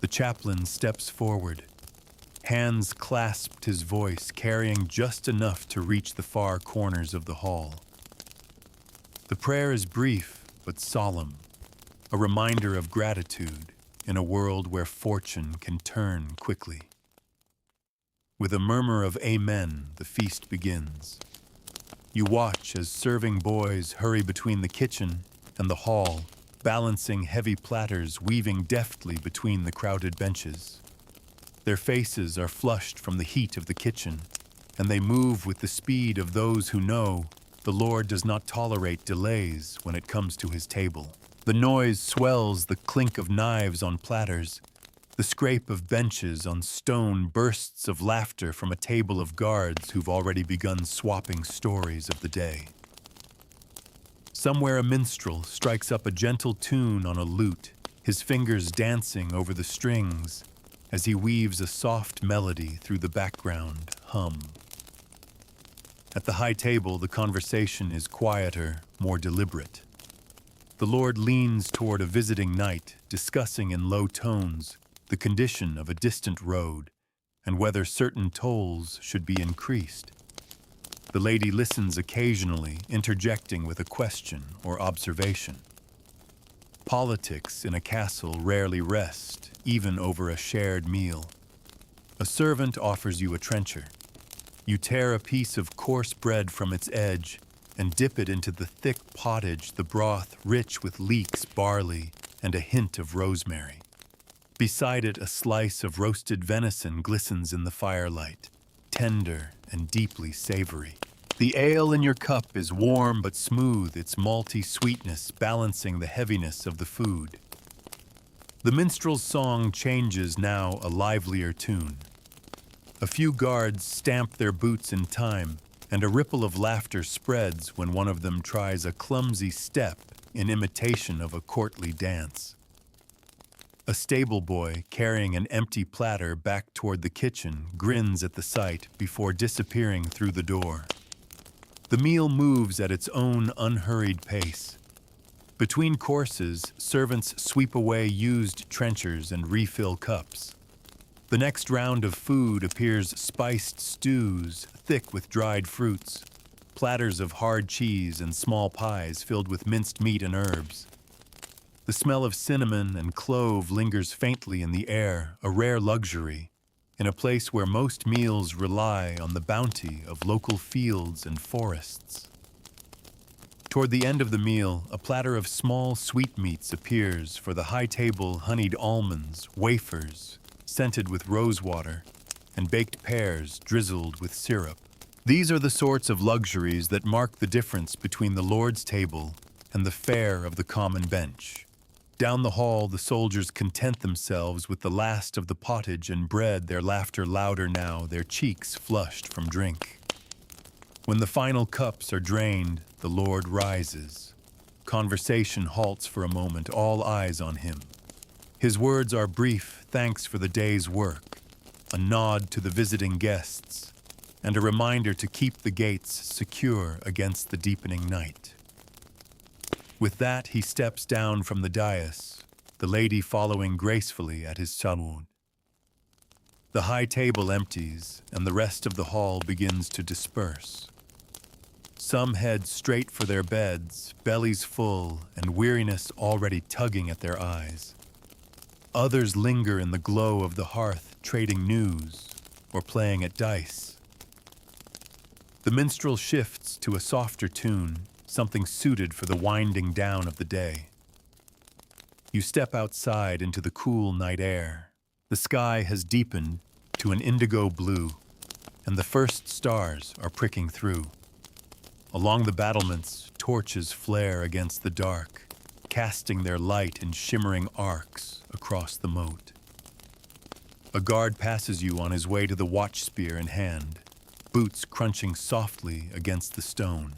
The chaplain steps forward. Hands clasped, his voice carrying just enough to reach the far corners of the hall. The prayer is brief but solemn, a reminder of gratitude in a world where fortune can turn quickly. With a murmur of amen, the feast begins. You watch as serving boys hurry between the kitchen and the hall, balancing heavy platters, weaving deftly between the crowded benches. Their faces are flushed from the heat of the kitchen, and they move with the speed of those who know the Lord does not tolerate delays when it comes to his table. The noise swells, the clink of knives on platters, the scrape of benches on stone, bursts of laughter from a table of guards who've already begun swapping stories of the day. Somewhere a minstrel strikes up a gentle tune on a lute, his fingers dancing over the strings as he weaves a soft melody through the background hum. At the high table, the conversation is quieter, more deliberate. The Lord leans toward a visiting knight, discussing in low tones the condition of a distant road and whether certain tolls should be increased. The lady listens occasionally, interjecting with a question or observation. Politics in a castle rarely rest, even over a shared meal. A servant offers you a trencher. You tear a piece of coarse bread from its edge and dip it into the thick pottage, the broth rich with leeks, barley, and a hint of rosemary. Beside it, a slice of roasted venison glistens in the firelight, tender and deeply savory. The ale in your cup is warm but smooth, its malty sweetness balancing the heaviness of the food. The minstrel's song changes now a livelier tune. A few guards stamp their boots in time, and a ripple of laughter spreads when one of them tries a clumsy step in imitation of a courtly dance. A stable boy, carrying an empty platter back toward the kitchen, grins at the sight before disappearing through the door. The meal moves at its own unhurried pace. Between courses, servants sweep away used trenchers and refill cups. The next round of food appears spiced stews, thick with dried fruits, platters of hard cheese and small pies filled with minced meat and herbs. The smell of cinnamon and clove lingers faintly in the air, a rare luxury, in a place where most meals rely on the bounty of local fields and forests. Toward the end of the meal, a platter of small sweetmeats appears for the high table, honeyed almonds, wafers, scented with rosewater, and baked pears drizzled with syrup. These are the sorts of luxuries that mark the difference between the Lord's table and the fare of the common bench. Down the hall, the soldiers content themselves with the last of the pottage and bread, their laughter louder now, their cheeks flushed from drink. When the final cups are drained, the Lord rises. Conversation halts for a moment, all eyes on him. His words are brief thanks for the day's work, a nod to the visiting guests, and a reminder to keep the gates secure against the deepening night. With that, he steps down from the dais, the lady following gracefully at his salud. The high table empties, and the rest of the hall begins to disperse. Some head straight for their beds, bellies full, and weariness already tugging at their eyes. Others linger in the glow of the hearth, trading news or playing at dice. The minstrel shifts to a softer tune, something suited for the winding down of the day. You step outside into the cool night air. The sky has deepened to an indigo blue, and the first stars are pricking through. Along the battlements, torches flare against the dark, casting their light in shimmering arcs across the moat. A guard passes you on his way to the watch spear in hand, boots crunching softly against the stone.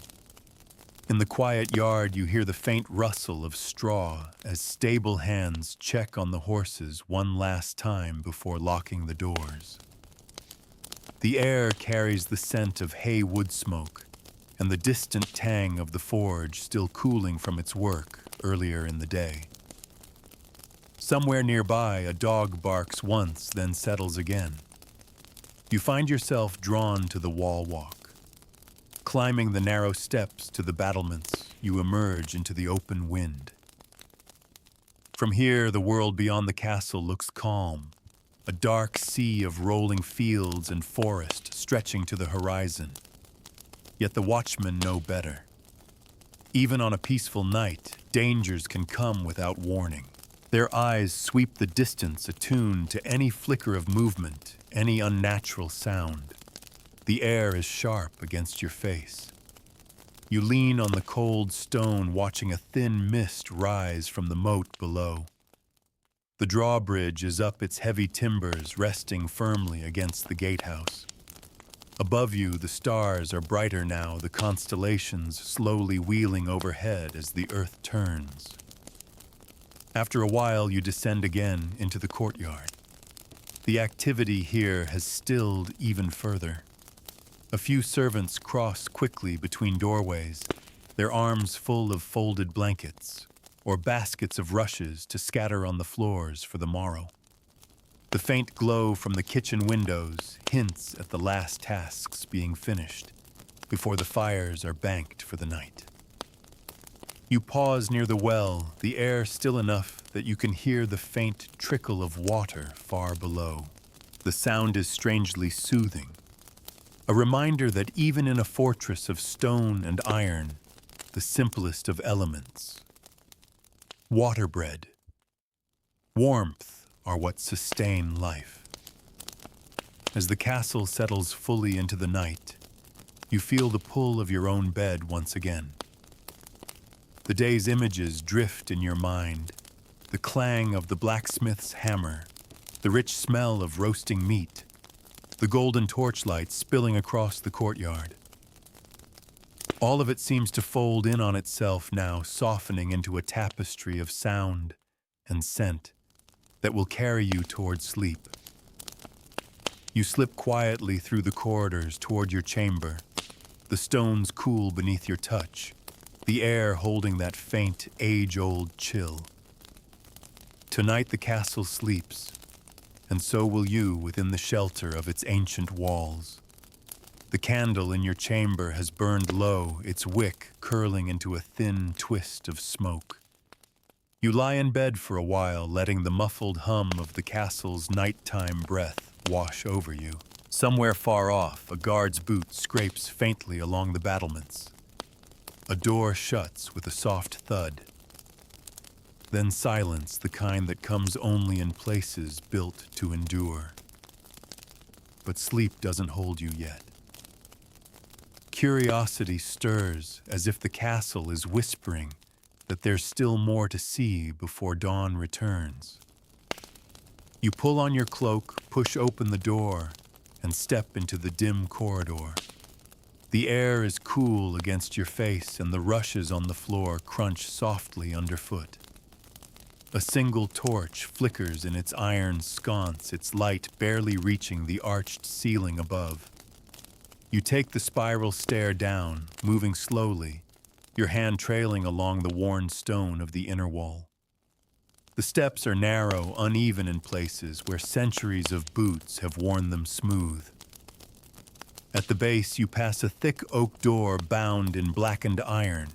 In the quiet yard, you hear the faint rustle of straw as stable hands check on the horses one last time before locking the doors. The air carries the scent of hay wood smoke and the distant tang of the forge still cooling from its work earlier in the day. Somewhere nearby, a dog barks once, then settles again. You find yourself drawn to the wall walk. Climbing the narrow steps to the battlements, you emerge into the open wind. From here, the world beyond the castle looks calm, a dark sea of rolling fields and forest stretching to the horizon. Yet the watchmen know better. Even on a peaceful night, dangers can come without warning. Their eyes sweep the distance, attuned to any flicker of movement, any unnatural sound. The air is sharp against your face. You lean on the cold stone, watching a thin mist rise from the moat below. The drawbridge is up its heavy timbers, resting firmly against the gatehouse. Above you, the stars are brighter now, the constellations slowly wheeling overhead as the earth turns. After a while, you descend again into the courtyard. The activity here has stilled even further. A few servants cross quickly between doorways, their arms full of folded blankets or baskets of rushes to scatter on the floors for the morrow. The faint glow from the kitchen windows hints at the last tasks being finished before the fires are banked for the night. You pause near the well, the air still enough that you can hear the faint trickle of water far below. The sound is strangely soothing, a reminder that even in a fortress of stone and iron, the simplest of elements, water bread, warmth are what sustain life. As the castle settles fully into the night, you feel the pull of your own bed once again. The day's images drift in your mind, the clang of the blacksmith's hammer, the rich smell of roasting meat, the golden torchlight spilling across the courtyard. All of it seems to fold in on itself now, softening into a tapestry of sound and scent that will carry you toward sleep. You slip quietly through the corridors toward your chamber, the stones cool beneath your touch, the air holding that faint, age-old chill. Tonight the castle sleeps, and so will you within the shelter of its ancient walls. The candle in your chamber has burned low, its wick curling into a thin twist of smoke. You lie in bed for a while, letting the muffled hum of the castle's nighttime breath wash over you. Somewhere far off, a guard's boot scrapes faintly along the battlements. A door shuts with a soft thud. Then silence, the kind that comes only in places built to endure. But sleep doesn't hold you yet. Curiosity stirs as if the castle is whispering that there's still more to see before dawn returns. You pull on your cloak, push open the door, and step into the dim corridor. The air is cool against your face, and the rushes on the floor crunch softly underfoot. A single torch flickers in its iron sconce, its light barely reaching the arched ceiling above. You take the spiral stair down, moving slowly, your hand trailing along the worn stone of the inner wall. The steps are narrow, uneven in places where centuries of boots have worn them smooth. At the base, you pass a thick oak door bound in blackened iron.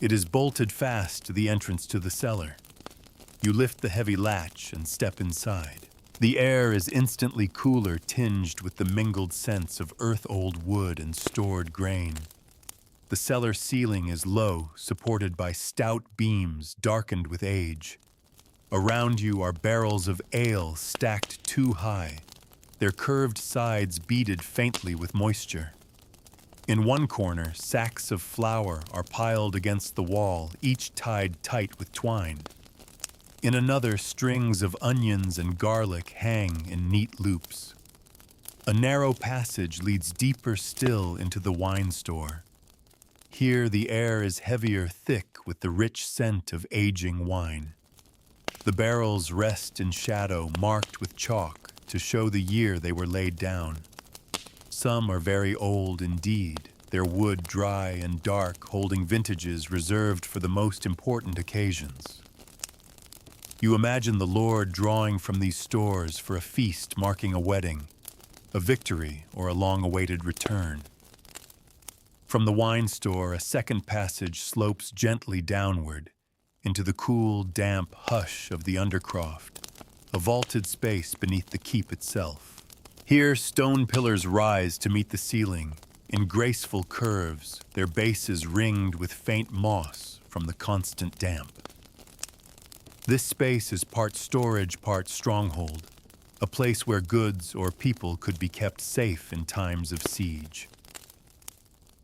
It is bolted fast to the entrance to the cellar. You lift the heavy latch and step inside. The air is instantly cooler, tinged with the mingled scents of earth-old wood and stored grain. The cellar ceiling is low, supported by stout beams darkened with age. Around you are barrels of ale stacked too high, their curved sides beaded faintly with moisture. In one corner, sacks of flour are piled against the wall, each tied tight with twine. In another, strings of onions and garlic hang in neat loops. A narrow passage leads deeper still into the wine store. Here the air is heavier, thick with the rich scent of aging wine. The barrels rest in shadow, marked with chalk to show the year they were laid down. Some are very old indeed, their wood dry and dark, holding vintages reserved for the most important occasions. You imagine the Lord drawing from these stores for a feast marking a wedding, a victory, or a long-awaited return. From the wine store, a second passage slopes gently downward into the cool, damp hush of the undercroft, a vaulted space beneath the keep itself. Here, stone pillars rise to meet the ceiling in graceful curves, their bases ringed with faint moss from the constant damp. This space is part storage, part stronghold, a place where goods or people could be kept safe in times of siege.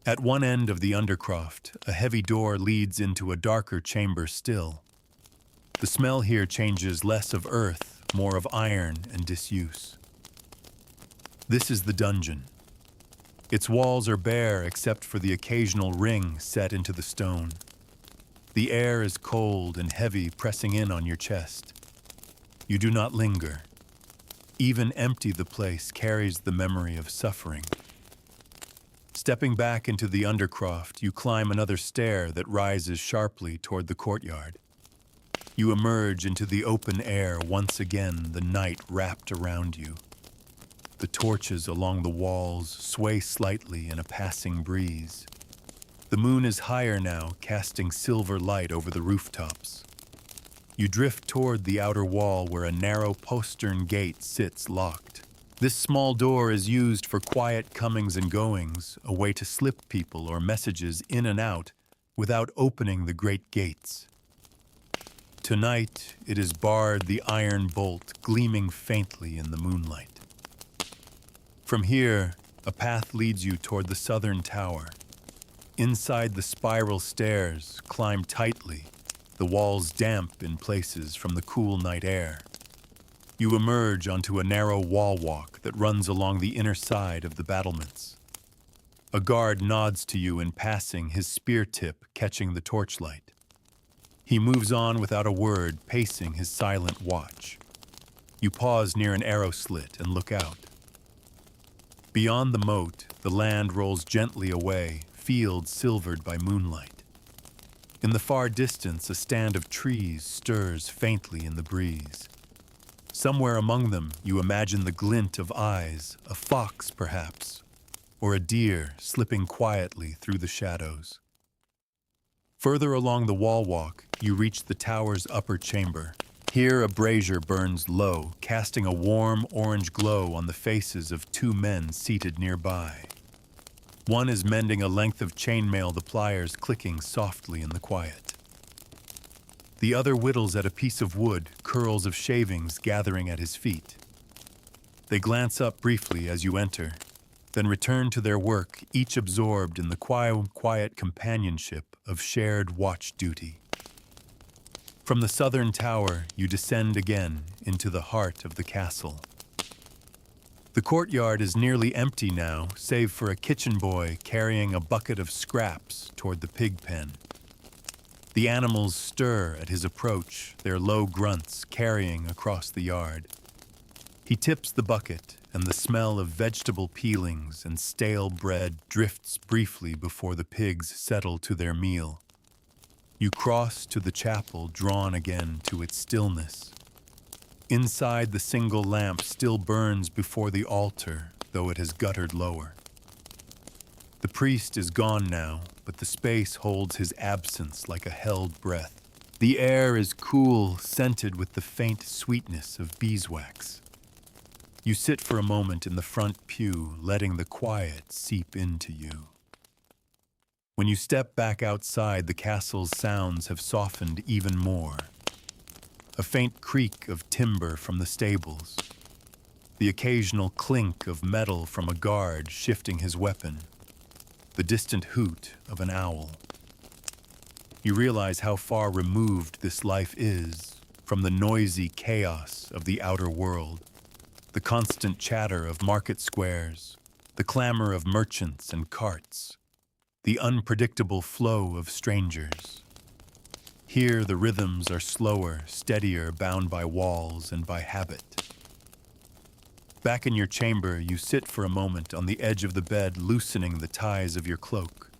At one end of the undercroft, a heavy door leads into a darker chamber still. The smell here changes less of earth, more of iron and disuse. This is the dungeon. Its walls are bare except for the occasional ring set into the stone. The air is cold and heavy, pressing in on your chest. You do not linger. Even empty the place carries the memory of suffering. Stepping back into the undercroft, you climb another stair that rises sharply toward the courtyard. You emerge into the open air once again, the night wrapped around you. The torches along the walls sway slightly in a passing breeze. The moon is higher now, casting silver light over the rooftops. You drift toward the outer wall where a narrow postern gate sits locked. This small door is used for quiet comings and goings, a way to slip people or messages in and out without opening the great gates. Tonight, it is barred, the iron bolt gleaming faintly in the moonlight. From here, a path leads you toward the southern tower. Inside the spiral stairs, climb tightly, the walls damp in places from the cool night air. You emerge onto a narrow wall walk that runs along the inner side of the battlements. A guard nods to you in passing, his spear tip catching the torchlight. He moves on without a word, pacing his silent watch. You pause near an arrow slit and look out. Beyond the moat, the land rolls gently away, fields silvered by moonlight. In the far distance, a stand of trees stirs faintly in the breeze. Somewhere among them, you imagine the glint of eyes, a fox perhaps, or a deer slipping quietly through the shadows. Further along the wall walk, you reach the tower's upper chamber. Here a brazier burns low, casting a warm orange glow on the faces of two men seated nearby. One is mending a length of chainmail, the pliers clicking softly in the quiet. The other whittles at a piece of wood, curls of shavings gathering at his feet. They glance up briefly as you enter, then return to their work, each absorbed in the quiet companionship of shared watch duty. From the southern tower, you descend again into the heart of the castle. The courtyard is nearly empty now, save for a kitchen boy carrying a bucket of scraps toward the pig pen. The animals stir at his approach, their low grunts carrying across the yard. He tips the bucket, and the smell of vegetable peelings and stale bread drifts briefly before the pigs settle to their meal. You cross to the chapel, drawn again to its stillness. Inside, the single lamp still burns before the altar, though it has guttered lower. The priest is gone now, but the space holds his absence like a held breath. The air is cool, scented with the faint sweetness of beeswax. You sit for a moment in the front pew, letting the quiet seep into you. When you step back outside, the castle's sounds have softened even more. A faint creak of timber from the stables, the occasional clink of metal from a guard shifting his weapon, the distant hoot of an owl. You realize how far removed this life is from the noisy chaos of the outer world, the constant chatter of market squares, the clamor of merchants and carts, the unpredictable flow of strangers. Here the rhythms are slower, steadier, bound by walls and by habit. Back in your chamber, you sit for a moment on the edge of the bed, loosening the ties of your cloak.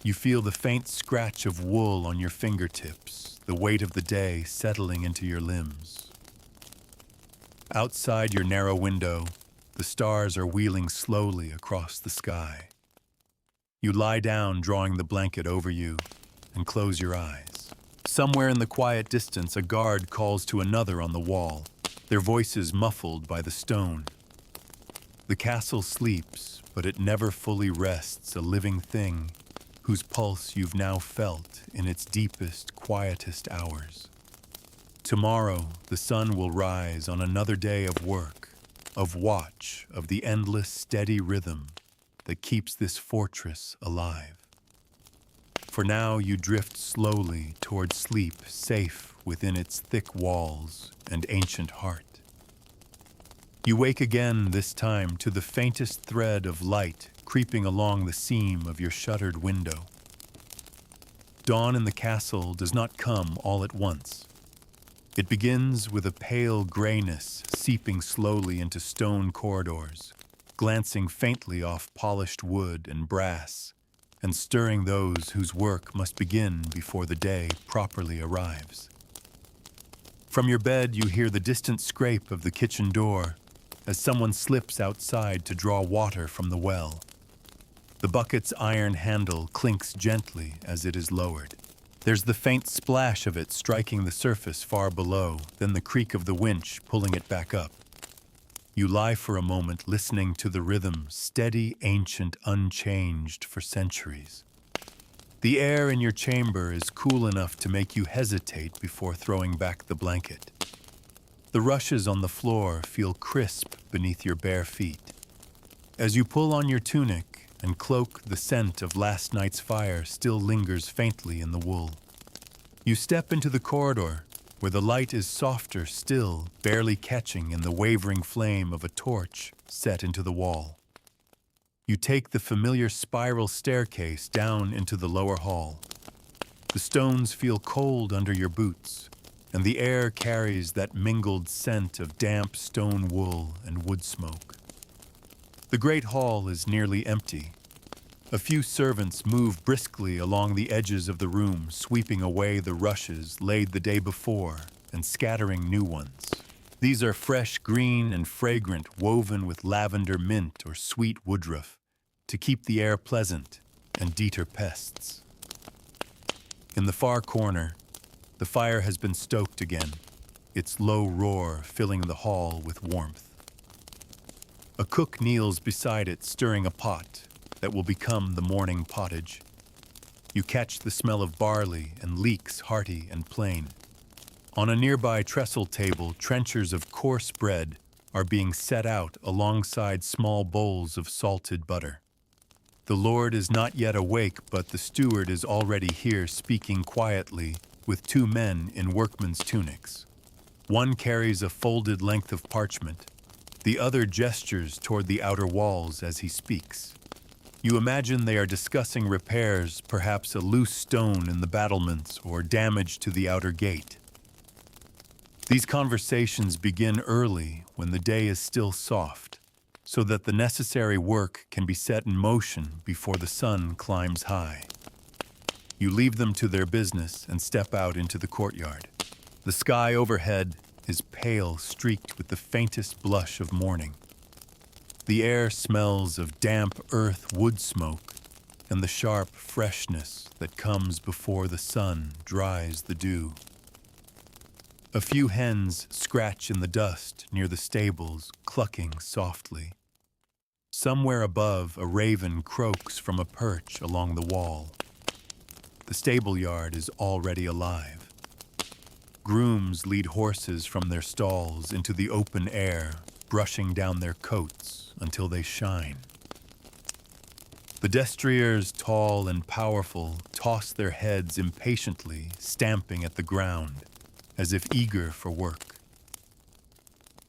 You feel the faint scratch of wool on your fingertips, the weight of the day settling into your limbs. Outside your narrow window, the stars are wheeling slowly across the sky. You lie down, drawing the blanket over you, and close your eyes. Somewhere in the quiet distance, a guard calls to another on the wall, their voices muffled by the stone. The castle sleeps, but it never fully rests, a living thing whose pulse you've now felt in its deepest, quietest hours. Tomorrow, the sun will rise on another day of work, of watch, of the endless, steady rhythm that keeps this fortress alive. For now, you drift slowly toward sleep, safe within its thick walls and ancient heart. You wake again, this time, to the faintest thread of light creeping along the seam of your shuttered window. Dawn in the castle does not come all at once. It begins with a pale grayness seeping slowly into stone corridors, glancing faintly off polished wood and brass, and stirring those whose work must begin before the day properly arrives. From your bed you hear the distant scrape of the kitchen door as someone slips outside to draw water from the well. The bucket's iron handle clinks gently as it is lowered. There's the faint splash of it striking the surface far below, then the creak of the winch pulling it back up. You lie for a moment listening to the rhythm, steady, ancient, unchanged for centuries. The air in your chamber is cool enough to make you hesitate before throwing back the blanket. The rushes on the floor feel crisp beneath your bare feet. As you pull on your tunic and cloak, the scent of last night's fire still lingers faintly in the wool. You step into the corridor, where the light is softer still, barely catching in the wavering flame of a torch set into the wall. You take the familiar spiral staircase down into the lower hall. The stones feel cold under your boots, and the air carries that mingled scent of damp stone wool and wood smoke. The great hall is nearly empty. A few servants move briskly along the edges of the room, sweeping away the rushes laid the day before and scattering new ones. These are fresh green and fragrant, woven with lavender mint or sweet woodruff to keep the air pleasant and deter pests. In the far corner, the fire has been stoked again, its low roar filling the hall with warmth. A cook kneels beside it, stirring a pot that will become the morning pottage. You catch the smell of barley and leeks, hearty and plain. On a nearby trestle table, trenchers of coarse bread are being set out alongside small bowls of salted butter. The Lord is not yet awake, but the steward is already here, speaking quietly with two men in workman's tunics. One carries a folded length of parchment. The other gestures toward the outer walls as he speaks. You imagine they are discussing repairs, perhaps a loose stone in the battlements or damage to the outer gate. These conversations begin early when the day is still soft, so that the necessary work can be set in motion before the sun climbs high. You leave them to their business and step out into the courtyard. The sky overhead is pale, streaked with the faintest blush of morning. The air smells of damp earth wood smoke and the sharp freshness that comes before the sun dries the dew. A few hens scratch in the dust near the stables, clucking softly. Somewhere above, a raven croaks from a perch along the wall. The stable yard is already alive. Grooms lead horses from their stalls into the open air, brushing down their coats until they shine. The destriers, tall and powerful, toss their heads impatiently, stamping at the ground, as if eager for work.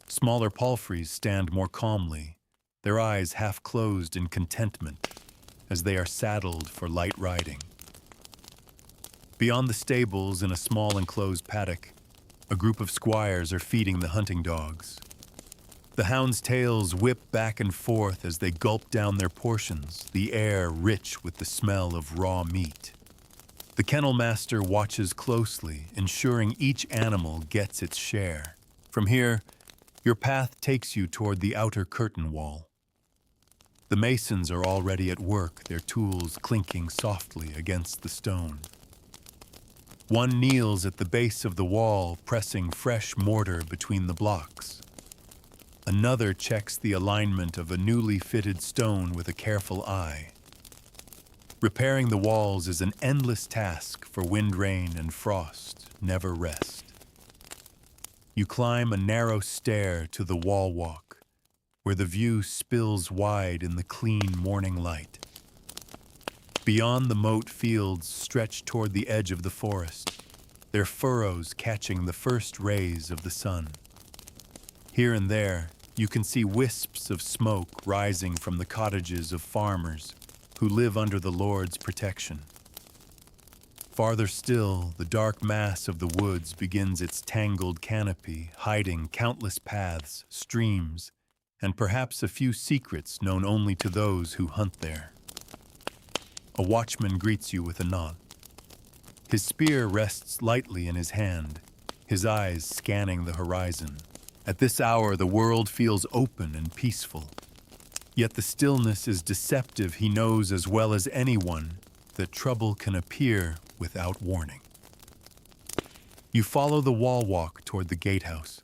Smaller palfreys stand more calmly, their eyes half closed in contentment, as they are saddled for light riding. Beyond the stables, in a small enclosed paddock, a group of squires are feeding the hunting dogs. The hounds' tails whip back and forth as they gulp down their portions, the air rich with the smell of raw meat. The kennel master watches closely, ensuring each animal gets its share. From here, your path takes you toward the outer curtain wall. The masons are already at work, their tools clinking softly against the stone. One kneels at the base of the wall, pressing fresh mortar between the blocks. Another checks the alignment of a newly fitted stone with a careful eye. Repairing the walls is an endless task, for wind, rain, and frost never rest. You climb a narrow stair to the wall walk, where the view spills wide in the clean morning light. Beyond, the moat fields stretch toward the edge of the forest, their furrows catching the first rays of the sun. Here and there, you can see wisps of smoke rising from the cottages of farmers who live under the Lord's protection. Farther still, the dark mass of the woods begins its tangled canopy, hiding countless paths, streams, and perhaps a few secrets known only to those who hunt there. A watchman greets you with a nod. His spear rests lightly in his hand, his eyes scanning the horizon. At this hour, the world feels open and peaceful. Yet the stillness is deceptive. He knows as well as anyone that trouble can appear without warning. You follow the wall walk toward the gatehouse.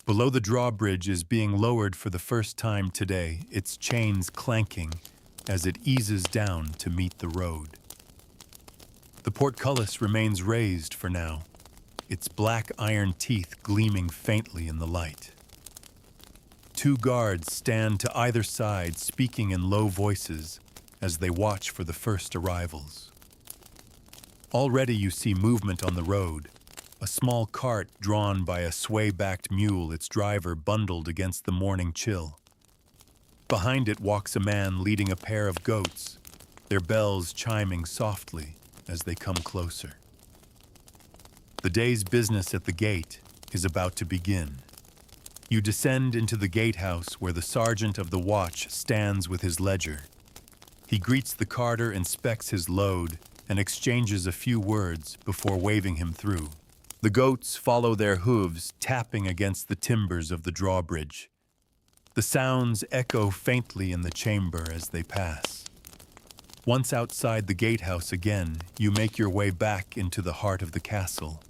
Below, the drawbridge is being lowered for the first time today, its chains clanking as it eases down to meet the road. The portcullis remains raised for now, its black iron teeth gleaming faintly in the light. Two guards stand to either side, speaking in low voices as they watch for the first arrivals. Already you see movement on the road, a small cart drawn by a sway-backed mule, its driver bundled against the morning chill. Behind it walks a man leading a pair of goats, their bells chiming softly as they come closer. The day's business at the gate is about to begin. You descend into the gatehouse where the sergeant of the watch stands with his ledger. He greets the carter, inspects his load, and exchanges a few words before waving him through. The goats follow their hooves, tapping against the timbers of the drawbridge. The sounds echo faintly in the chamber as they pass. Once outside the gatehouse again, you make your way back into the heart of the castle.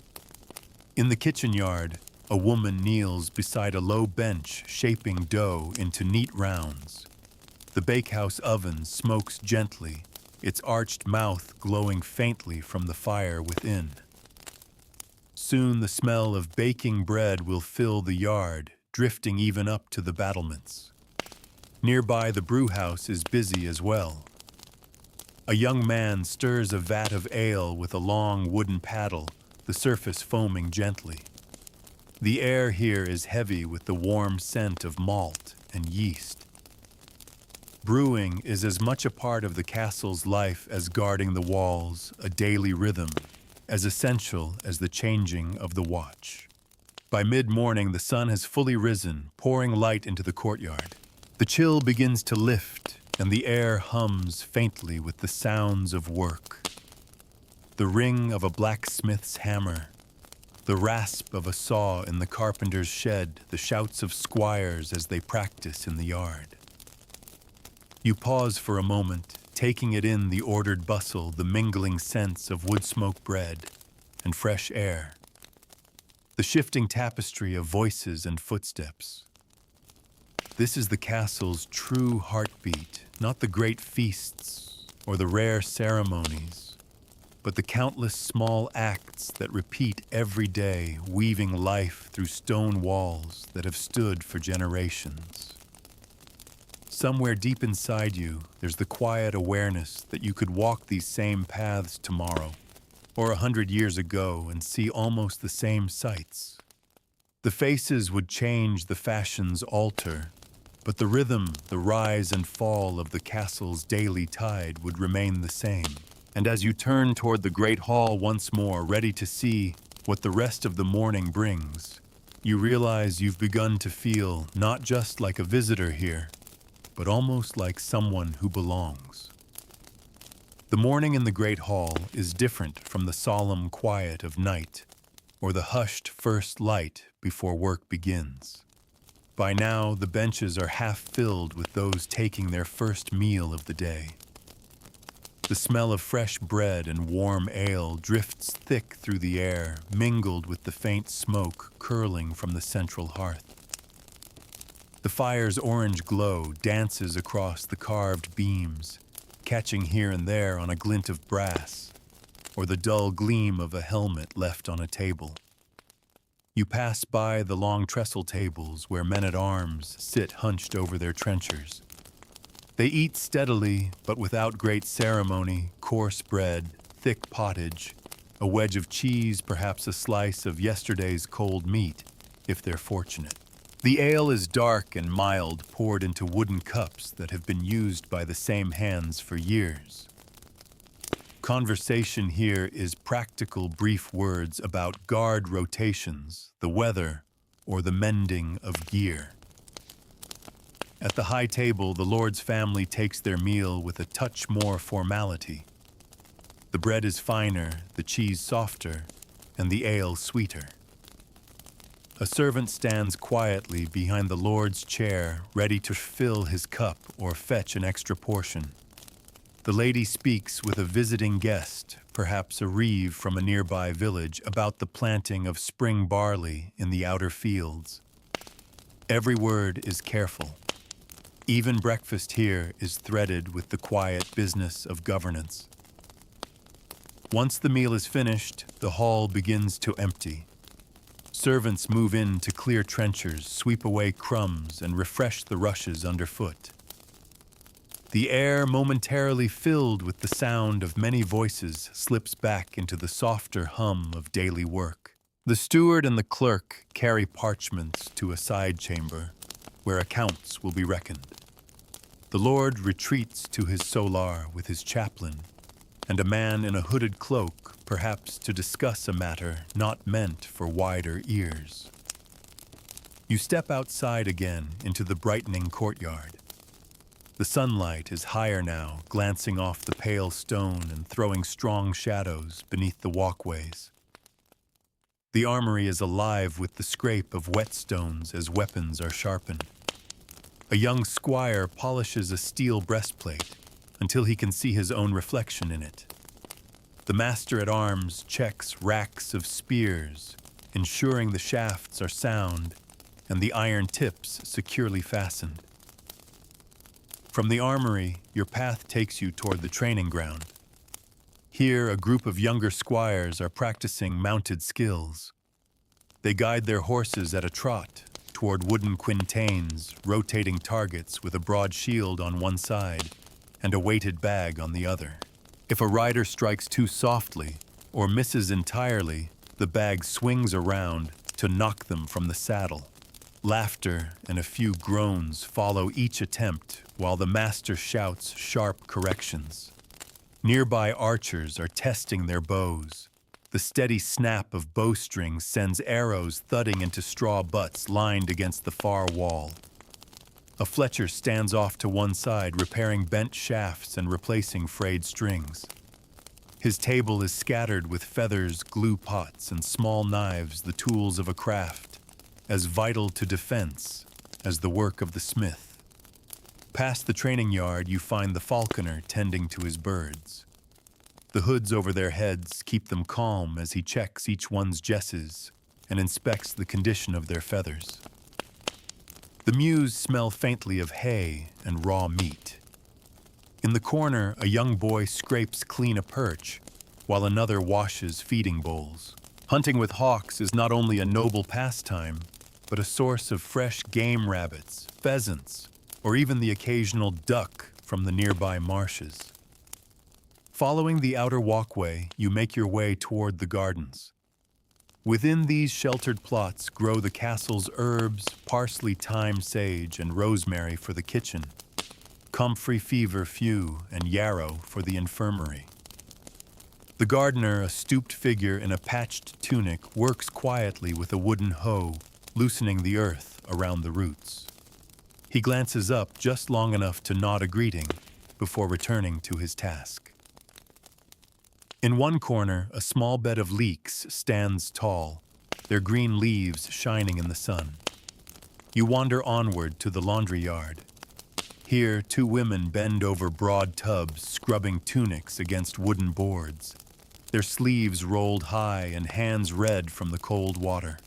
In the kitchen yard, a woman kneels beside a low bench, shaping dough into neat rounds. The bakehouse oven smokes gently, its arched mouth glowing faintly from the fire within. Soon the smell of baking bread will fill the yard, drifting even up to the battlements. Nearby, the brewhouse is busy as well. A young man stirs a vat of ale with a long wooden paddle, the surface foaming gently. The air here is heavy with the warm scent of malt and yeast. Brewing is as much a part of the castle's life as guarding the walls, a daily rhythm, as essential as the changing of the watch. By mid-morning, the sun has fully risen, pouring light into the courtyard. The chill begins to lift, and the air hums faintly with the sounds of work. The ring of a blacksmith's hammer, the rasp of a saw in the carpenter's shed, the shouts of squires as they practice in the yard. You pause for a moment, taking it in, the ordered bustle, the mingling scents of wood-smoked bread and fresh air, the shifting tapestry of voices and footsteps. This is the castle's true heartbeat, not the great feasts or the rare ceremonies, but the countless small acts that repeat every day, weaving life through stone walls that have stood for generations. Somewhere deep inside you, there's the quiet awareness that you could walk these same paths tomorrow, or 100 years ago, and see almost the same sights. The faces would change, the fashions alter, but the rhythm, the rise and fall of the castle's daily tide would remain the same. And as you turn toward the great hall once more, ready to see what the rest of the morning brings, you realize you've begun to feel not just like a visitor here, but almost like someone who belongs. The morning in the great hall is different from the solemn quiet of night or the hushed first light before work begins. By now, the benches are half filled with those taking their first meal of the day. The smell of fresh bread and warm ale drifts thick through the air, mingled with the faint smoke curling from the central hearth. The fire's orange glow dances across the carved beams, catching here and there on a glint of brass, or the dull gleam of a helmet left on a table. You pass by the long trestle tables where men-at-arms sit hunched over their trenchers. They eat steadily, but without great ceremony, coarse bread, thick pottage, a wedge of cheese, perhaps a slice of yesterday's cold meat, if they're fortunate. The ale is dark and mild, poured into wooden cups that have been used by the same hands for years. Conversation here is practical, brief words about guard rotations, the weather, or the mending of gear. At the high table, the Lord's family takes their meal with a touch more formality. The bread is finer, the cheese softer, and the ale sweeter. A servant stands quietly behind the Lord's chair, ready to fill his cup or fetch an extra portion. The lady speaks with a visiting guest, perhaps a reeve from a nearby village, about the planting of spring barley in the outer fields. Every word is careful. Even breakfast here is threaded with the quiet business of governance. Once the meal is finished, the hall begins to empty. Servants move in to clear trenchers, sweep away crumbs, and refresh the rushes underfoot. The air, momentarily filled with the sound of many voices, slips back into the softer hum of daily work. The steward and the clerk carry parchments to a side chamber, where accounts will be reckoned. The Lord retreats to his solar with his chaplain, and a man in a hooded cloak, perhaps to discuss a matter not meant for wider ears. You step outside again into the brightening courtyard. The sunlight is higher now, glancing off the pale stone and throwing strong shadows beneath the walkways. The armory is alive with the scrape of whetstones as weapons are sharpened. A young squire polishes a steel breastplate until he can see his own reflection in it. The master-at-arms checks racks of spears, ensuring the shafts are sound and the iron tips securely fastened. From the armory, your path takes you toward the training ground. Here, a group of younger squires are practicing mounted skills. They guide their horses at a trot toward wooden quintains, rotating targets with a broad shield on one side and a weighted bag on the other. If a rider strikes too softly or misses entirely, the bag swings around to knock them from the saddle. Laughter and a few groans follow each attempt while the master shouts sharp corrections. Nearby archers are testing their bows. The steady snap of bowstrings sends arrows thudding into straw butts lined against the far wall. A fletcher stands off to one side, repairing bent shafts and replacing frayed strings. His table is scattered with feathers, glue pots, and small knives, the tools of a craft, as vital to defense as the work of the smith. Past the training yard, you find the falconer tending to his birds. The hoods over their heads keep them calm as he checks each one's jesses and inspects the condition of their feathers. The mews smell faintly of hay and raw meat. In the corner, a young boy scrapes clean a perch, while another washes feeding bowls. Hunting with hawks is not only a noble pastime, but a source of fresh game rabbits, pheasants, or even the occasional duck from the nearby marshes. Following the outer walkway, you make your way toward the gardens. Within these sheltered plots grow the castle's herbs, parsley, thyme, sage, and rosemary for the kitchen, comfrey fever few, and yarrow for the infirmary. The gardener, a stooped figure in a patched tunic, works quietly with a wooden hoe, loosening the earth around the roots. He glances up just long enough to nod a greeting before returning to his task. In one corner, a small bed of leeks stands tall, their green leaves shining in the sun. You wander onward to the laundry yard. Here, two women bend over broad tubs, scrubbing tunics against wooden boards, their sleeves rolled high and hands red from the cold water.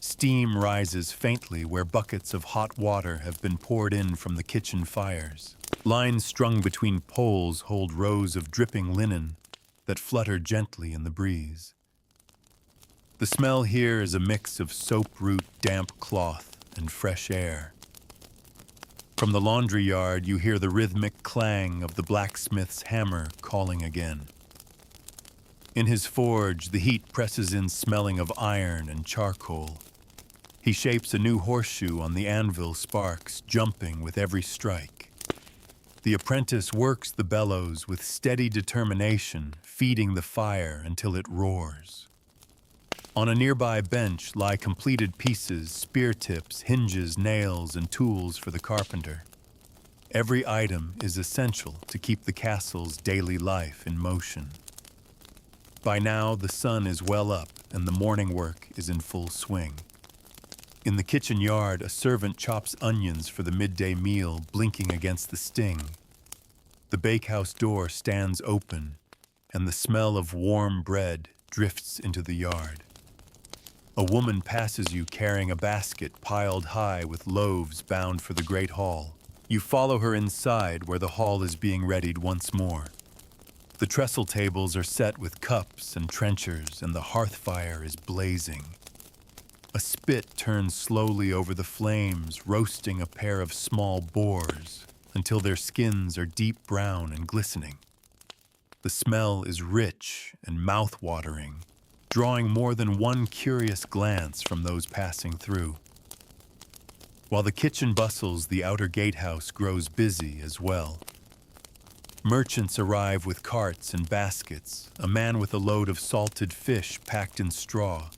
Steam rises faintly where buckets of hot water have been poured in from the kitchen fires. Lines strung between poles hold rows of dripping linen that flutter gently in the breeze. The smell here is a mix of soap root, damp cloth, and fresh air. From the laundry yard, you hear the rhythmic clang of the blacksmith's hammer calling again. In his forge, the heat presses in, smelling of iron and charcoal. He shapes a new horseshoe on the anvil, sparks jumping with every strike. The apprentice works the bellows with steady determination, feeding the fire until it roars. On a nearby bench lie completed pieces, spear tips, hinges, nails, and tools for the carpenter. Every item is essential to keep the castle's daily life in motion. By now, the sun is well up and the morning work is in full swing. In the kitchen yard, a servant chops onions for the midday meal, blinking against the sting. The bakehouse door stands open, and the smell of warm bread drifts into the yard. A woman passes you carrying a basket piled high with loaves bound for the great hall. You follow her inside, where the hall is being readied once more. The trestle tables are set with cups and trenchers, and the hearth fire is blazing. A spit turns slowly over the flames, roasting a pair of small boars until their skins are deep brown and glistening. The smell is rich and mouth-watering, drawing more than one curious glance from those passing through. While the kitchen bustles, the outer gatehouse grows busy as well. Merchants arrive with carts and baskets, a man with a load of salted fish packed in straw,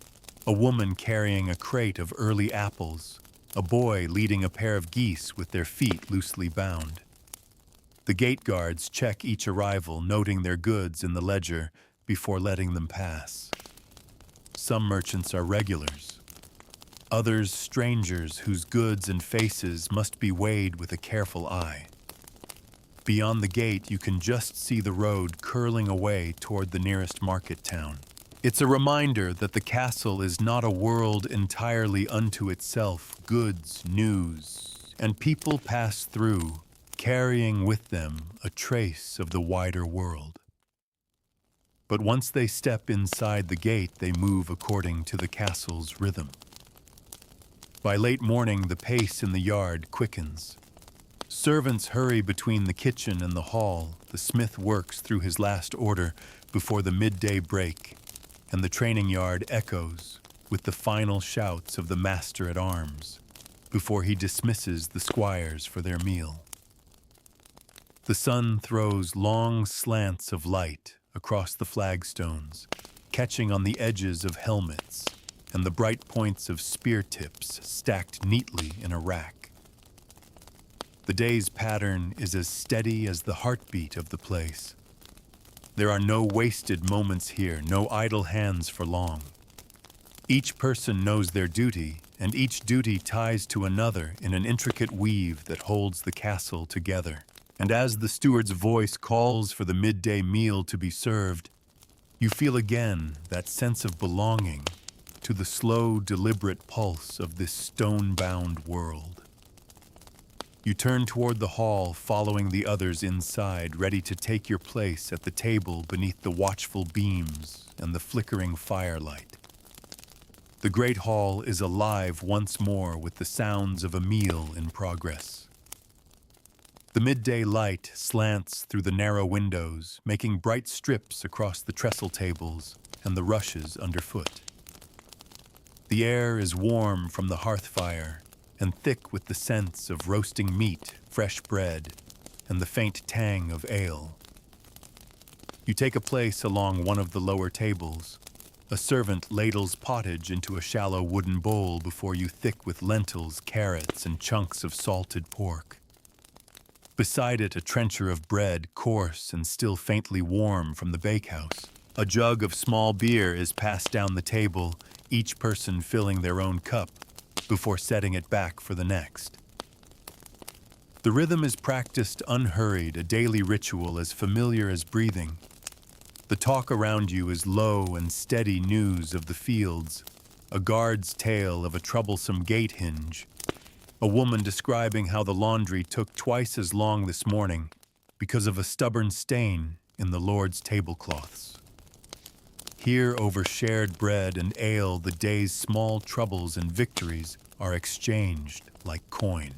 a woman carrying a crate of early apples, a boy leading a pair of geese with their feet loosely bound. The gate guards check each arrival, noting their goods in the ledger before letting them pass. Some merchants are regulars, others strangers whose goods and faces must be weighed with a careful eye. Beyond the gate, you can just see the road curling away toward the nearest market town. It's a reminder that the castle is not a world entirely unto itself. Goods, news, and people pass through, carrying with them a trace of the wider world. But once they step inside the gate, they move according to the castle's rhythm. By late morning, the pace in the yard quickens. Servants hurry between the kitchen and the hall. The smith works through his last order before the midday break, and the training yard echoes with the final shouts of the master-at-arms before he dismisses the squires for their meal. The sun throws long slants of light across the flagstones, catching on the edges of helmets and the bright points of spear tips stacked neatly in a rack. The day's pattern is as steady as the heartbeat of the place. There are no wasted moments here, no idle hands for long. Each person knows their duty, and each duty ties to another in an intricate weave that holds the castle together. And as the steward's voice calls for the midday meal to be served, you feel again that sense of belonging to the slow, deliberate pulse of this stone-bound world. You turn toward the hall, following the others inside, ready to take your place at the table beneath the watchful beams and the flickering firelight. The great hall is alive once more with the sounds of a meal in progress. The midday light slants through the narrow windows, making bright strips across the trestle tables and the rushes underfoot. The air is warm from the hearth fire and thick with the scents of roasting meat, fresh bread, and the faint tang of ale. You take a place along one of the lower tables. A servant ladles pottage into a shallow wooden bowl before you, thick with lentils, carrots, and chunks of salted pork. Beside it, a trencher of bread, coarse and still faintly warm from the bakehouse. A jug of small beer is passed down the table, each person filling their own cup before setting it back for the next. The rhythm is practiced unhurried, a daily ritual as familiar as breathing. The talk around you is low and steady news of the fields, a guard's tale of a troublesome gate hinge, a woman describing how the laundry took twice as long this morning because of a stubborn stain in the Lord's tablecloths. Here, over shared bread and ale, the day's small troubles and victories are exchanged like coin.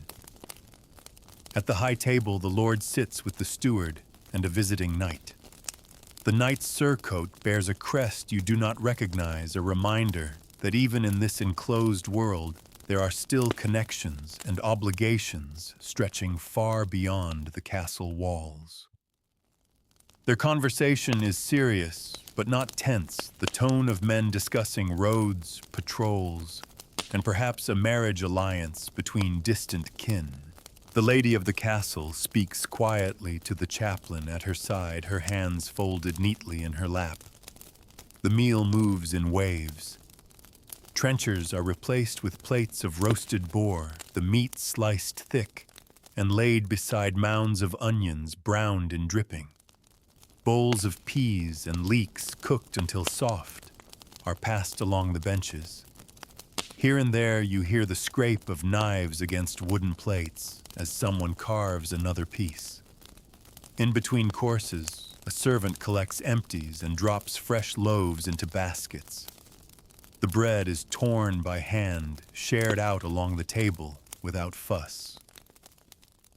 At the high table, the Lord sits with the steward and a visiting knight. The knight's surcoat bears a crest you do not recognize, a reminder that even in this enclosed world, there are still connections and obligations stretching far beyond the castle walls. Their conversation is serious, but not tense, the tone of men discussing roads, patrols, and perhaps a marriage alliance between distant kin. The lady of the castle speaks quietly to the chaplain at her side, her hands folded neatly in her lap. The meal moves in waves. Trenchers are replaced with plates of roasted boar, the meat sliced thick and laid beside mounds of onions browned in dripping. Bowls of peas and leeks cooked until soft are passed along the benches. Here and there you hear the scrape of knives against wooden plates as someone carves another piece. In between courses, a servant collects empties and drops fresh loaves into baskets. The bread is torn by hand, shared out along the table without fuss.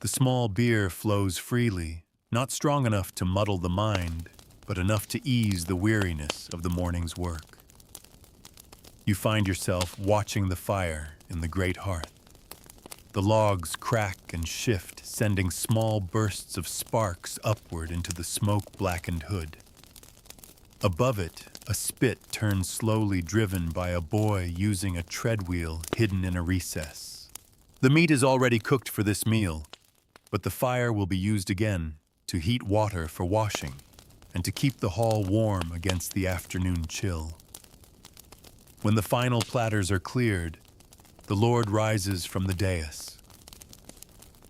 The small beer flows freely, not strong enough to muddle the mind, but enough to ease the weariness of the morning's work. You find yourself watching the fire in the great hearth. The logs crack and shift, sending small bursts of sparks upward into the smoke-blackened hood. Above it, a spit turns slowly, driven by a boy using a treadwheel hidden in a recess. The meat is already cooked for this meal, but the fire will be used again to heat water for washing and to keep the hall warm against the afternoon chill. When the final platters are cleared, the Lord rises from the dais.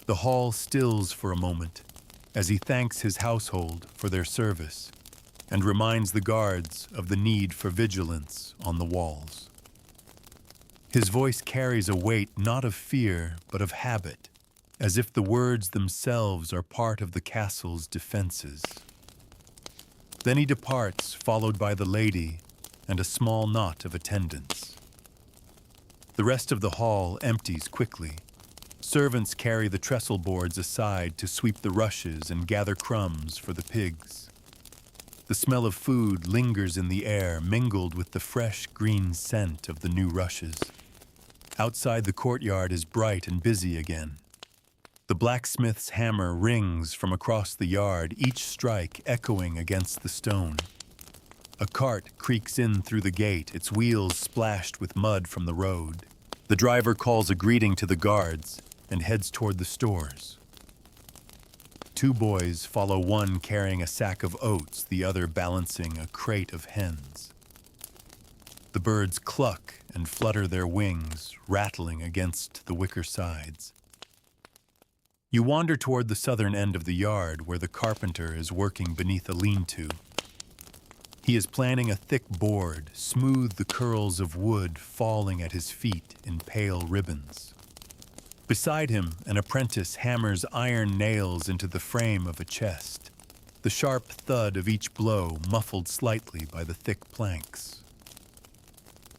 The hall stills for a moment as he thanks his household for their service and reminds the guards of the need for vigilance on the walls. His voice carries a weight not of fear but of habit, as if the words themselves are part of the castle's defenses. Then he departs, followed by the lady and a small knot of attendants. The rest of the hall empties quickly. Servants carry the trestle boards aside to sweep the rushes and gather crumbs for the pigs. The smell of food lingers in the air, mingled with the fresh green scent of the new rushes. Outside the courtyard is bright and busy again. The blacksmith's hammer rings from across the yard, each strike echoing against the stone. A cart creaks in through the gate, its wheels splashed with mud from the road. The driver calls a greeting to the guards and heads toward the stores. Two boys follow, one carrying a sack of oats, the other balancing a crate of hens. The birds cluck and flutter their wings, rattling against the wicker sides. You wander toward the southern end of the yard where the carpenter is working beneath a lean-to. He is planning a thick board, smooth the curls of wood falling at his feet in pale ribbons. Beside him, an apprentice hammers iron nails into the frame of a chest, the sharp thud of each blow muffled slightly by the thick planks.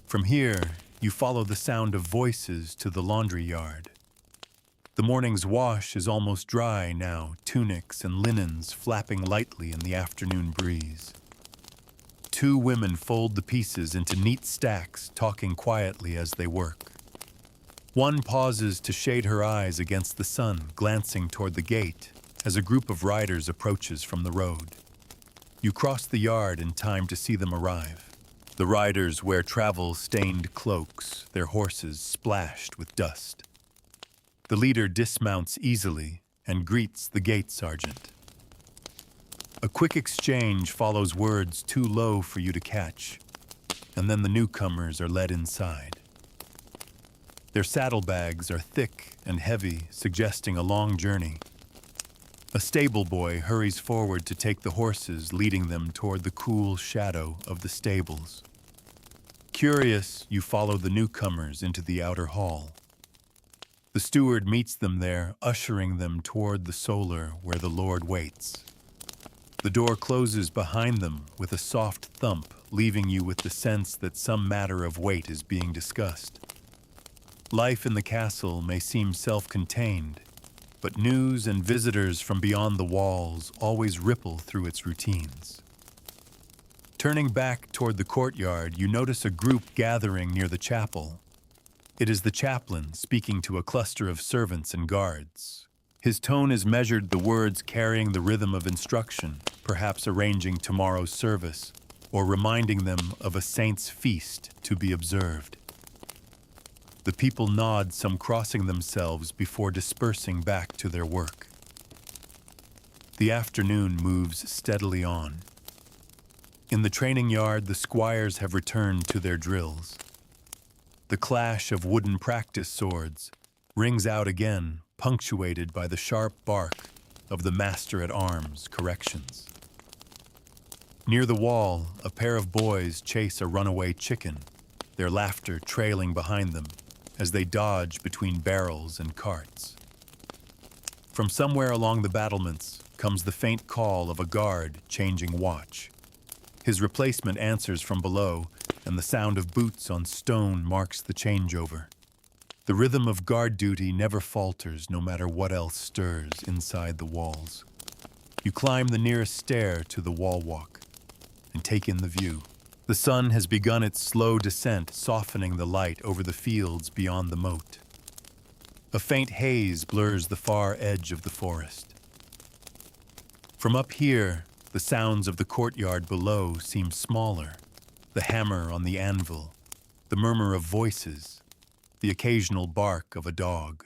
From here, you follow the sound of voices to the laundry yard. The morning's wash is almost dry now, tunics and linens flapping lightly in the afternoon breeze. Two women fold the pieces into neat stacks, talking quietly as they work. One pauses to shade her eyes against the sun, glancing toward the gate as a group of riders approaches from the road. You cross the yard in time to see them arrive. The riders wear travel-stained cloaks, their horses splashed with dust. The leader dismounts easily and greets the gate sergeant. A quick exchange follows words too low for you to catch, and then the newcomers are led inside. Their saddlebags are thick and heavy, suggesting a long journey. A stable boy hurries forward to take the horses, leading them toward the cool shadow of the stables. Curious, you follow the newcomers into the outer hall. The steward meets them there, ushering them toward the solar where the Lord waits. The door closes behind them with a soft thump, leaving you with the sense that some matter of weight is being discussed. Life in the castle may seem self-contained, but news and visitors from beyond the walls always ripple through its routines. Turning back toward the courtyard, you notice a group gathering near the chapel. It is the chaplain speaking to a cluster of servants and guards. His tone is measured, the words carrying the rhythm of instruction, perhaps arranging tomorrow's service. or reminding them of a saint's feast to be observed. The people nod, some crossing themselves before dispersing back to their work. The afternoon moves steadily on. In the training yard, the squires have returned to their drills. The clash of wooden practice swords rings out again, punctuated by the sharp bark of the master-at-arms corrections. Near the wall, a pair of boys chase a runaway chicken, their laughter trailing behind them as they dodge between barrels and carts. From somewhere along the battlements comes the faint call of a guard changing watch. His replacement answers from below, and the sound of boots on stone marks the changeover. The rhythm of guard duty never falters, no matter what else stirs inside the walls. You climb the nearest stair to the wall walk and take in the view. The sun has begun its slow descent, softening the light over the fields beyond the moat. A faint haze blurs the far edge of the forest. From up here, the sounds of the courtyard below seem smaller. The hammer on the anvil, the murmur of voices, the occasional bark of a dog.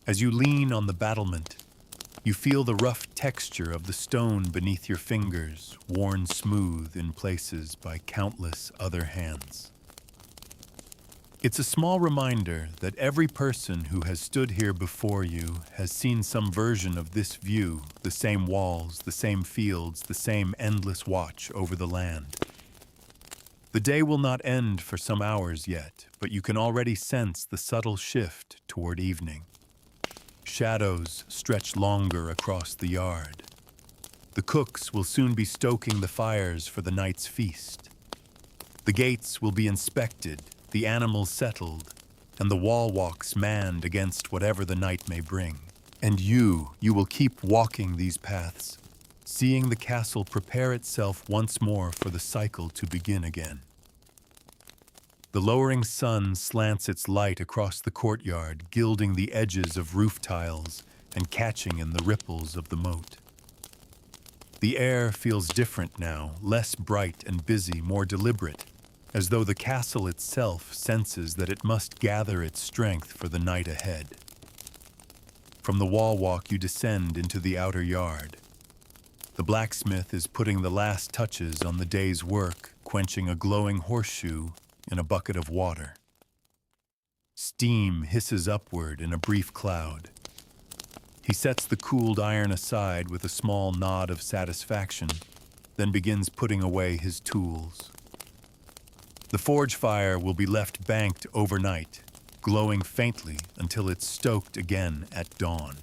As you lean on the battlement, you feel the rough texture of the stone beneath your fingers, worn smooth in places by countless other hands. It's a small reminder that every person who has stood here before you has seen some version of this view, the same walls, the same fields, the same endless watch over the land. The day will not end for some hours yet, but you can already sense the subtle shift toward evening. Shadows stretch longer across the yard. The cooks will soon be stoking the fires for the night's feast. The gates will be inspected, the animals settled, and the wall walks manned against whatever the night may bring. And you will keep walking these paths, seeing the castle prepare itself once more for the cycle to begin again. The lowering sun slants its light across the courtyard, gilding the edges of roof tiles and catching in the ripples of the moat. The air feels different now, less bright and busy, more deliberate, as though the castle itself senses that it must gather its strength for the night ahead. From the wall walk you descend into the outer yard. The blacksmith is putting the last touches on the day's work, quenching a glowing horseshoe in a bucket of water. Steam hisses upward in a brief cloud. He sets the cooled iron aside with a small nod of satisfaction, then begins putting away his tools. The forge fire will be left banked overnight, glowing faintly until it's stoked again at dawn.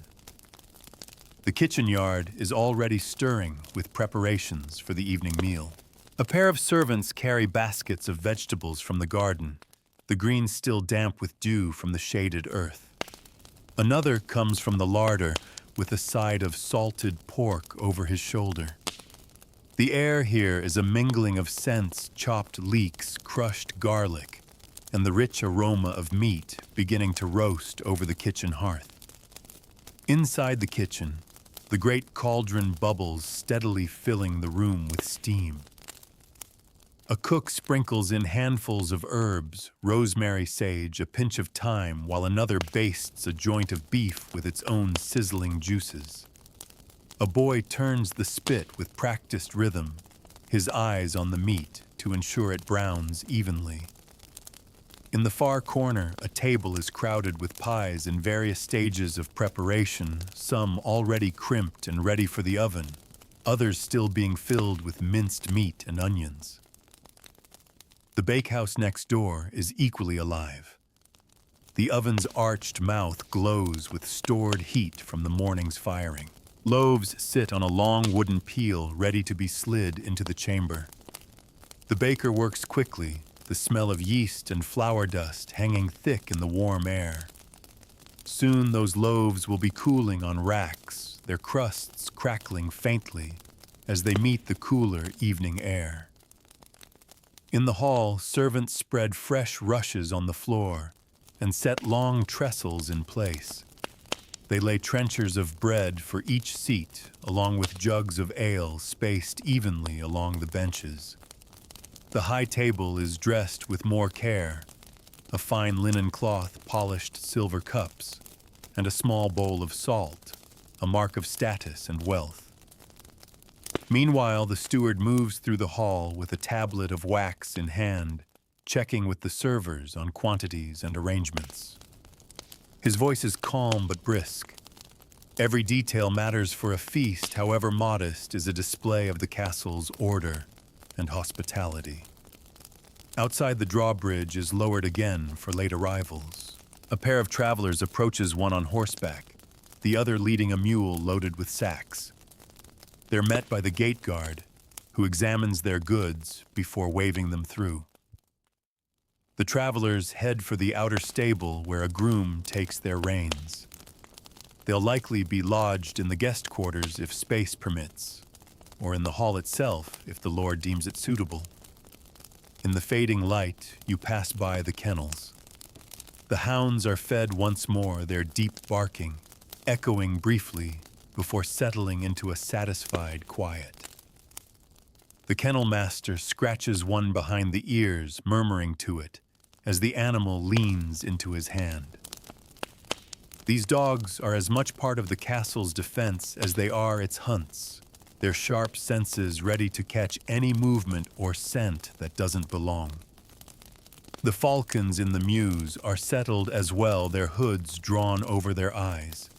The kitchen yard is already stirring with preparations for the evening meal. A pair of servants carry baskets of vegetables from the garden, the greens still damp with dew from the shaded earth. Another comes from the larder with a side of salted pork over his shoulder. The air here is a mingling of scents, chopped leeks, crushed garlic, and the rich aroma of meat beginning to roast over the kitchen hearth. Inside the kitchen, the great cauldron bubbles, steadily filling the room with steam. A cook sprinkles in handfuls of herbs, rosemary, sage, a pinch of thyme, while another bastes a joint of beef with its own sizzling juices. A boy turns the spit with practiced rhythm, his eyes on the meat to ensure it browns evenly. In the far corner, a table is crowded with pies in various stages of preparation, some already crimped and ready for the oven, others still being filled with minced meat and onions. The bakehouse next door is equally alive. The oven's arched mouth glows with stored heat from the morning's firing. Loaves sit on a long wooden peel ready to be slid into the chamber. The baker works quickly, the smell of yeast and flour dust hanging thick in the warm air. Soon those loaves will be cooling on racks, their crusts crackling faintly as they meet the cooler evening air. In the hall, servants spread fresh rushes on the floor and set long trestles in place. They lay trenchers of bread for each seat, along with jugs of ale spaced evenly along the benches. The high table is dressed with more care, a fine linen cloth, polished silver cups, and a small bowl of salt, a mark of status and wealth. Meanwhile, the steward moves through the hall with a tablet of wax in hand, checking with the servers on quantities and arrangements. His voice is calm but brisk. Every detail matters for a feast, however modest, is a display of the castle's order and hospitality. Outside the drawbridge is lowered again for late arrivals. A pair of travelers approaches one on horseback, the other leading a mule loaded with sacks. They're met by the gate guard, who examines their goods before waving them through. The travelers head for the outer stable where a groom takes their reins. They'll likely be lodged in the guest quarters if space permits, or in the hall itself if the lord deems it suitable. In the fading light, you pass by the kennels. The hounds are fed once more, their deep barking, echoing briefly before settling into a satisfied quiet. The kennel master scratches one behind the ears, murmuring to it, as the animal leans into his hand. These dogs are as much part of the castle's defense as they are its hunts, their sharp senses ready to catch any movement or scent that doesn't belong. The falcons in the mews are settled as well, their hoods drawn over their eyes.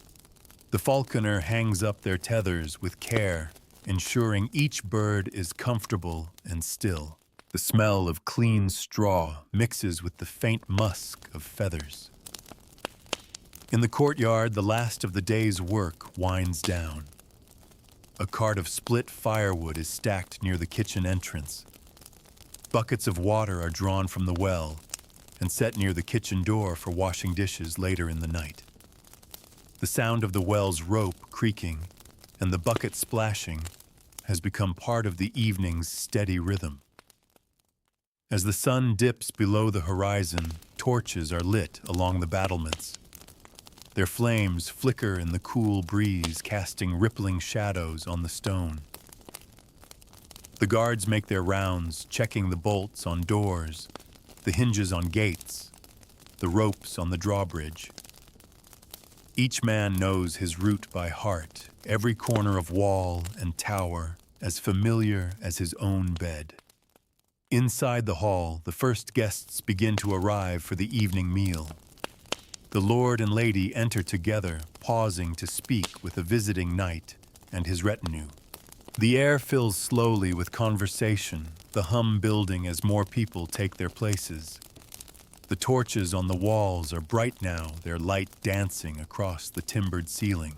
The falconer hangs up their tethers with care, ensuring each bird is comfortable and still. The smell of clean straw mixes with the faint musk of feathers. In the courtyard, the last of the day's work winds down. A cart of split firewood is stacked near the kitchen entrance. Buckets of water are drawn from the well and set near the kitchen door for washing dishes later in the night. The sound of the well's rope creaking and the bucket splashing has become part of the evening's steady rhythm. As the sun dips below the horizon, torches are lit along the battlements. Their flames flicker in the cool breeze, casting rippling shadows on the stone. The guards make their rounds, checking the bolts on doors, the hinges on gates, the ropes on the drawbridge. Each man knows his route by heart, every corner of wall and tower as familiar as his own bed. Inside the hall, the first guests begin to arrive for the evening meal. The lord and lady enter together, pausing to speak with a visiting knight and his retinue. The air fills slowly with conversation, the hum building as more people take their places. The torches on the walls are bright now, their light dancing across the timbered ceiling.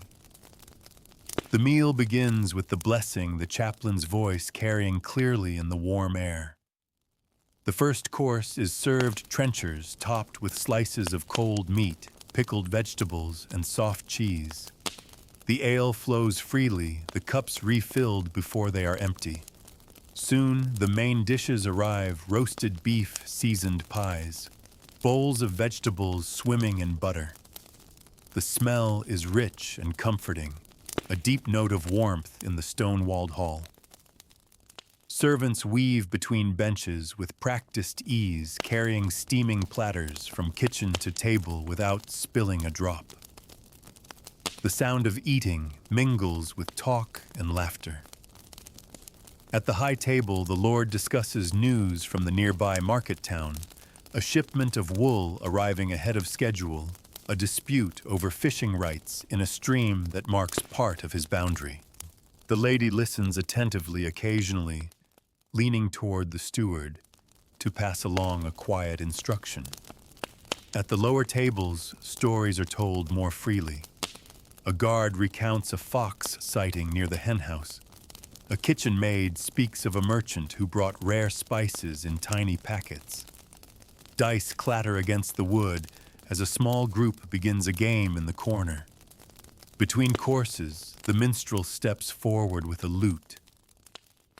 The meal begins with the blessing, the chaplain's voice carrying clearly in the warm air. The first course is served trenchers topped with slices of cold meat, pickled vegetables, and soft cheese. The ale flows freely, the cups refilled before they are empty. Soon, the main dishes arrive, roasted beef, seasoned pies, bowls of vegetables swimming in butter. The smell is rich and comforting, a deep note of warmth in the stone-walled hall. Servants weave between benches with practiced ease, carrying steaming platters from kitchen to table without spilling a drop. The sound of eating mingles with talk and laughter. At the high table, the lord discusses news from the nearby market town, a shipment of wool arriving ahead of schedule, a dispute over fishing rights in a stream that marks part of his boundary. The lady listens attentively occasionally, leaning toward the steward to pass along a quiet instruction. At the lower tables, stories are told more freely. A guard recounts a fox sighting near the henhouse. A kitchen maid speaks of a merchant who brought rare spices in tiny packets. Dice clatter against the wood as a small group begins a game in the corner. Between courses, the minstrel steps forward with a lute.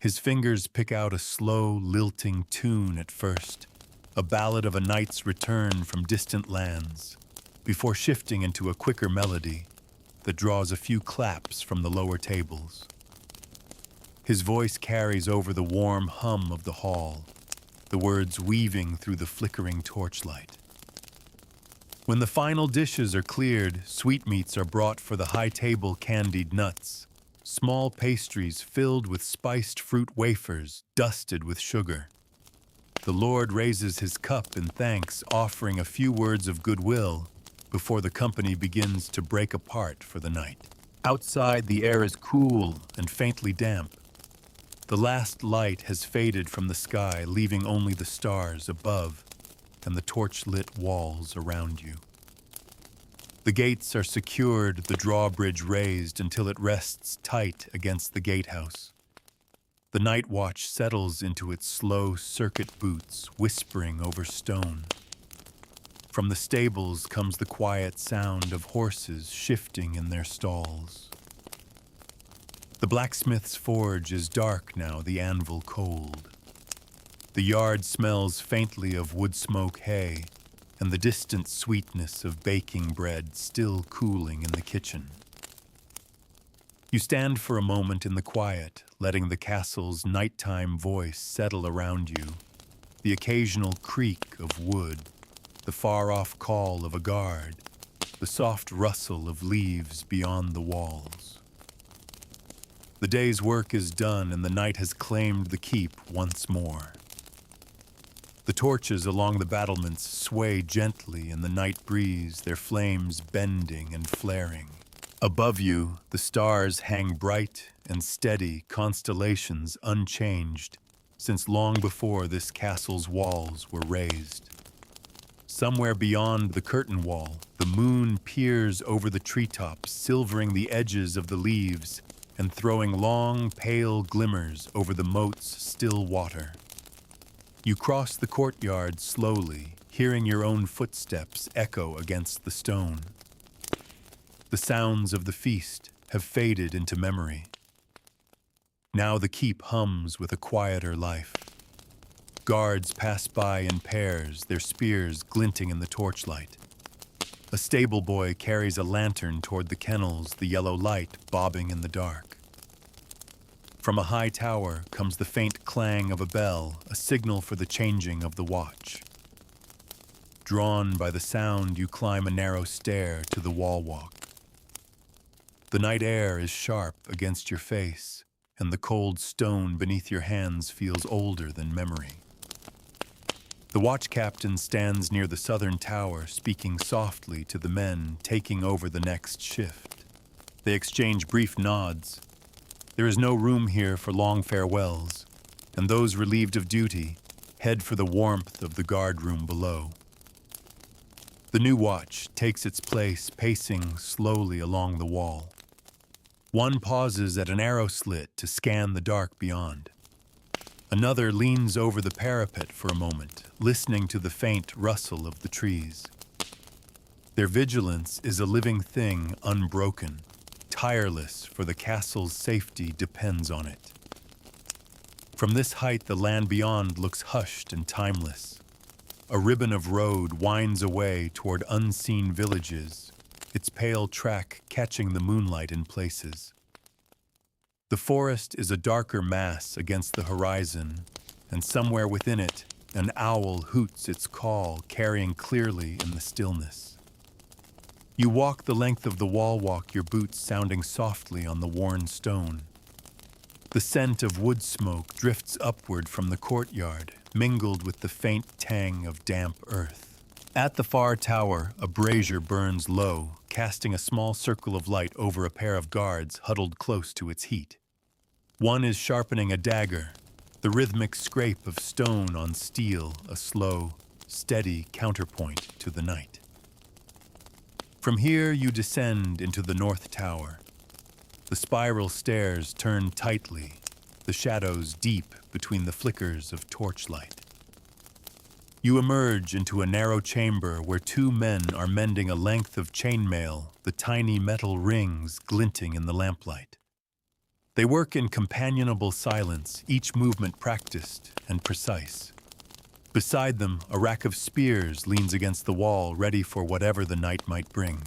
His fingers pick out a slow, lilting tune at first, a ballad of a knight's return from distant lands, before shifting into a quicker melody, that draws a few claps from the lower tables. His voice carries over the warm hum of the hall, the words weaving through the flickering torchlight. When the final dishes are cleared, sweetmeats are brought for the high table candied nuts, small pastries filled with spiced fruit wafers dusted with sugar. The Lord raises his cup in thanks, offering a few words of goodwill before the company begins to break apart for the night. Outside, the air is cool and faintly damp. The last light has faded from the sky, leaving only the stars above and the torch-lit walls around you. The gates are secured, the drawbridge raised until it rests tight against the gatehouse. The night watch settles into its slow circuit boots, whispering over stone. From the stables comes the quiet sound of horses shifting in their stalls. The blacksmith's forge is dark now, the anvil cold. The yard smells faintly of wood smoke hay, and the distant sweetness of baking bread still cooling in the kitchen. You stand for a moment in the quiet, letting the castle's nighttime voice settle around you, the occasional creak of wood, the far-off call of a guard, the soft rustle of leaves beyond the walls. The day's work is done and the night has claimed the keep once more. The torches along the battlements sway gently in the night breeze, their flames bending and flaring. Above you, the stars hang bright and steady, constellations unchanged, since long before this castle's walls were raised. Somewhere beyond the curtain wall, the moon peers over the treetops, silvering the edges of the leaves and throwing long, pale glimmers over the moat's still water. You cross the courtyard slowly, hearing your own footsteps echo against the stone. The sounds of the feast have faded into memory. Now the keep hums with a quieter life. Guards pass by in pairs, their spears glinting in the torchlight. A stable boy carries a lantern toward the kennels, the yellow light bobbing in the dark. From a high tower comes the faint clang of a bell, a signal for the changing of the watch. Drawn by the sound, you climb a narrow stair to the wall walk. The night air is sharp against your face, and the cold stone beneath your hands feels older than memory. The watch captain stands near the southern tower, speaking softly to the men taking over the next shift. They exchange brief nods. There is no room here for long farewells, and those relieved of duty head for the warmth of the guard room below. The new watch takes its place, pacing slowly along the wall. One pauses at an arrow slit to scan the dark beyond. Another leans over the parapet for a moment, listening to the faint rustle of the trees. Their vigilance is a living thing, unbroken, tireless, for the castle's safety depends on it. From this height, the land beyond looks hushed and timeless. A ribbon of road winds away toward unseen villages, its pale track catching the moonlight in places. The forest is a darker mass against the horizon, and somewhere within it, an owl hoots its call, carrying clearly in the stillness. You walk the length of the wall walk, your boots sounding softly on the worn stone. The scent of wood smoke drifts upward from the courtyard, mingled with the faint tang of damp earth. At the far tower, a brazier burns low, casting a small circle of light over a pair of guards huddled close to its heat. One is sharpening a dagger, the rhythmic scrape of stone on steel, a slow, steady counterpoint to the night. From here you descend into the north tower. The spiral stairs turn tightly, the shadows deep between the flickers of torchlight. You emerge into a narrow chamber where two men are mending a length of chainmail, the tiny metal rings glinting in the lamplight. They work in companionable silence, each movement practiced and precise. Beside them, a rack of spears leans against the wall, ready for whatever the night might bring.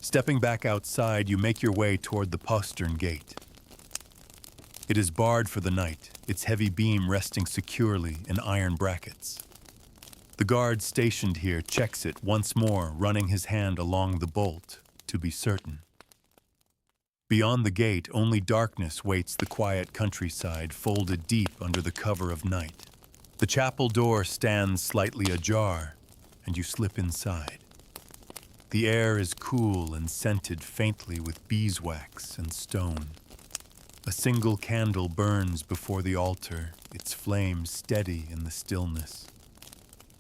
Stepping back outside, you make your way toward the postern gate. It is barred for the night, its heavy beam resting securely in iron brackets. The guard stationed here checks it once more, running his hand along the bolt to be certain. Beyond the gate, only darkness waits the quiet countryside, folded deep under the cover of night. The chapel door stands slightly ajar, and you slip inside. The air is cool and scented faintly with beeswax and stone. A single candle burns before the altar, its flame steady in the stillness.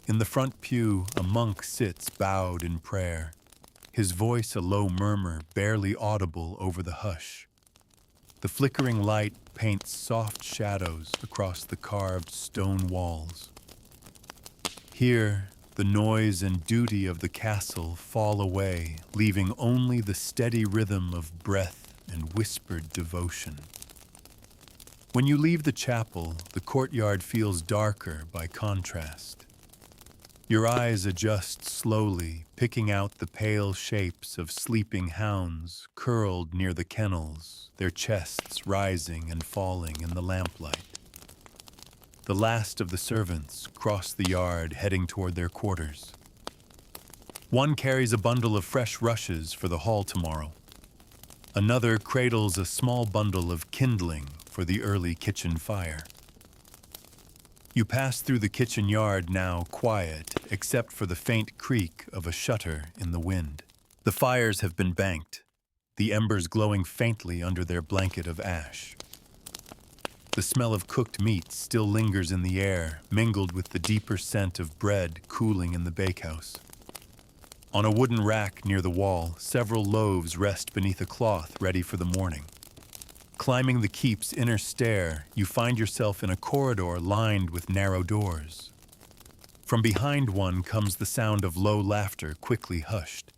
In the front pew, a monk sits bowed in prayer, his voice a low murmur barely audible over the hush. The flickering light paints soft shadows across the carved stone walls. Here, the noise and duty of the castle fall away, leaving only the steady rhythm of breath and whispered devotion. When you leave the chapel, the courtyard feels darker by contrast. Your eyes adjust slowly, picking out the pale shapes of sleeping hounds curled near the kennels, their chests rising and falling in the lamplight. The last of the servants cross the yard, heading toward their quarters. One carries a bundle of fresh rushes for the hall tomorrow. Another cradles a small bundle of kindling for the early kitchen fire. You pass through the kitchen yard, now quiet, except for the faint creak of a shutter in the wind. The fires have been banked, the embers glowing faintly under their blanket of ash. The smell of cooked meat still lingers in the air, mingled with the deeper scent of bread cooling in the bakehouse. On a wooden rack near the wall, several loaves rest beneath a cloth ready for the morning. Climbing the keep's inner stair, you find yourself in a corridor lined with narrow doors. From behind one comes the sound of low laughter, quickly hushed.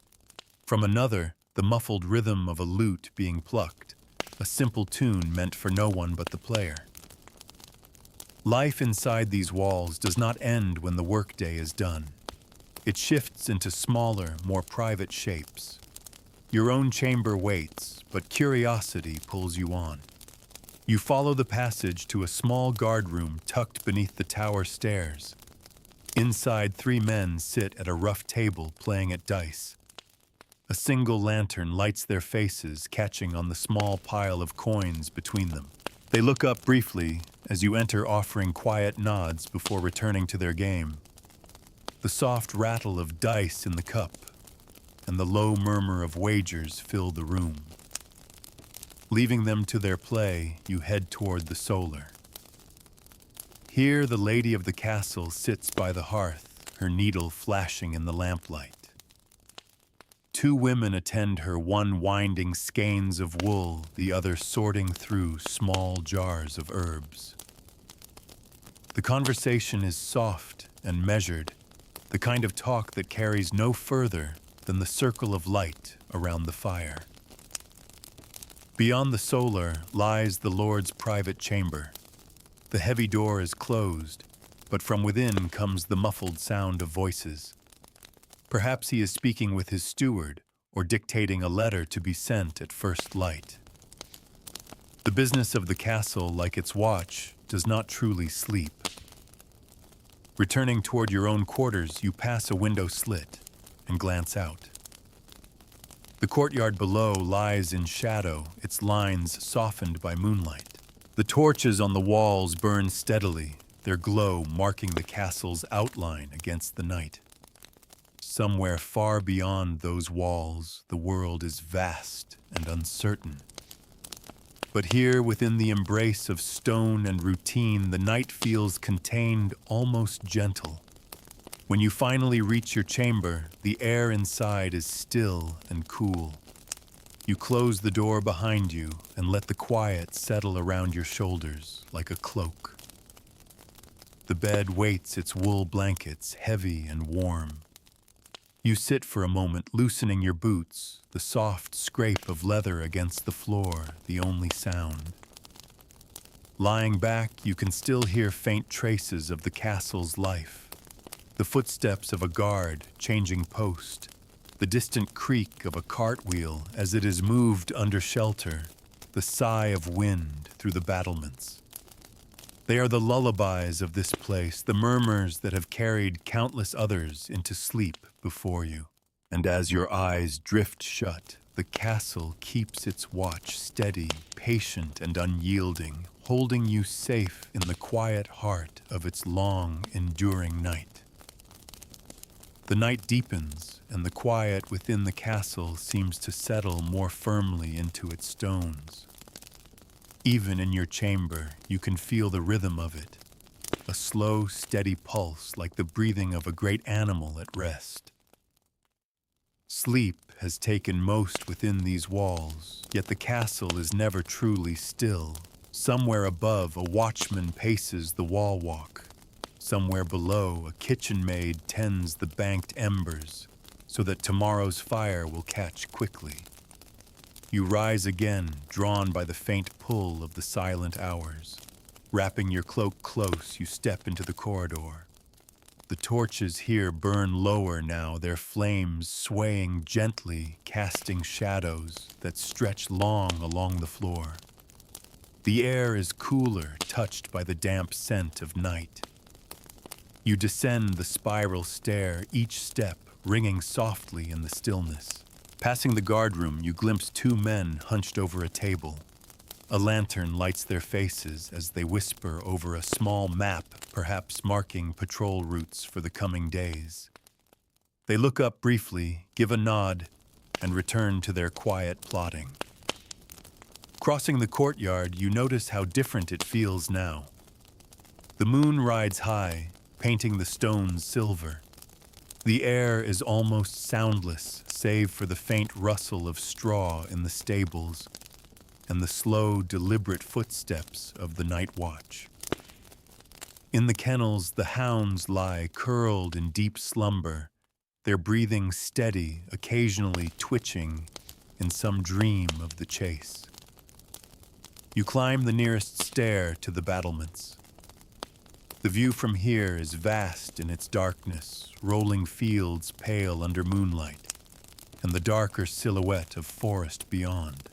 From another, the muffled rhythm of a lute being plucked, a simple tune meant for no one but the player. Life inside these walls does not end when the workday is done. It shifts into smaller, more private shapes. Your own chamber waits, but curiosity pulls you on. You follow the passage to a small guardroom tucked beneath the tower stairs. Inside, 3 men sit at a rough table playing at dice. A single lantern lights their faces, catching on the small pile of coins between them. They look up briefly as you enter, offering quiet nods before returning to their game. The soft rattle of dice in the cup and the low murmur of wagers fill the room. Leaving them to their play, you head toward the solar. Here, the lady of the castle sits by the hearth, her needle flashing in the lamplight. 2 women attend her, one winding skeins of wool, the other sorting through small jars of herbs. The conversation is soft and measured, the kind of talk that carries no further than the circle of light around the fire. Beyond the solar lies the Lord's private chamber. The heavy door is closed, but from within comes the muffled sound of voices. Perhaps he is speaking with his steward or dictating a letter to be sent at first light. The business of the castle, like its watch, does not truly sleep. Returning toward your own quarters, you pass a window slit and glance out. The courtyard below lies in shadow, its lines softened by moonlight. The torches on the walls burn steadily, their glow marking the castle's outline against the night. Somewhere far beyond those walls, the world is vast and uncertain. But here, within the embrace of stone and routine, the night feels contained, almost gentle. When you finally reach your chamber, the air inside is still and cool. You close the door behind you and let the quiet settle around your shoulders like a cloak. The bed weights its wool blankets, heavy and warm. You sit for a moment, loosening your boots, the soft scrape of leather against the floor, the only sound. Lying back, you can still hear faint traces of the castle's life. The footsteps of a guard changing post, the distant creak of a cartwheel as it is moved under shelter, the sigh of wind through the battlements. They are the lullabies of this place, the murmurs that have carried countless others into sleep before you. And as your eyes drift shut, the castle keeps its watch steady, patient, and unyielding, holding you safe in the quiet heart of its long, enduring night. The night deepens, and the quiet within the castle seems to settle more firmly into its stones. Even in your chamber, you can feel the rhythm of it, a slow, steady pulse like the breathing of a great animal at rest. Sleep has taken most within these walls, yet the castle is never truly still. Somewhere above, a watchman paces the wall walk. Somewhere below, a kitchen maid tends the banked embers so that tomorrow's fire will catch quickly. You rise again, drawn by the faint pull of the silent hours. Wrapping your cloak close, you step into the corridor. The torches here burn lower now, their flames swaying gently, casting shadows that stretch long along the floor. The air is cooler, touched by the damp scent of night. You descend the spiral stair, each step ringing softly in the stillness. Passing the guardroom, you glimpse two men hunched over a table. A lantern lights their faces as they whisper over a small map, perhaps marking patrol routes for the coming days. They look up briefly, give a nod, and return to their quiet plotting. Crossing the courtyard, you notice how different it feels now. The moon rides high, painting the stones silver. The air is almost soundless, save for the faint rustle of straw in the stables and the slow, deliberate footsteps of the night watch. In the kennels, the hounds lie curled in deep slumber, their breathing steady, occasionally twitching in some dream of the chase. You climb the nearest stair to the battlements. The view from here is vast in its darkness, rolling fields pale under moonlight, and the darker silhouette of forest beyond.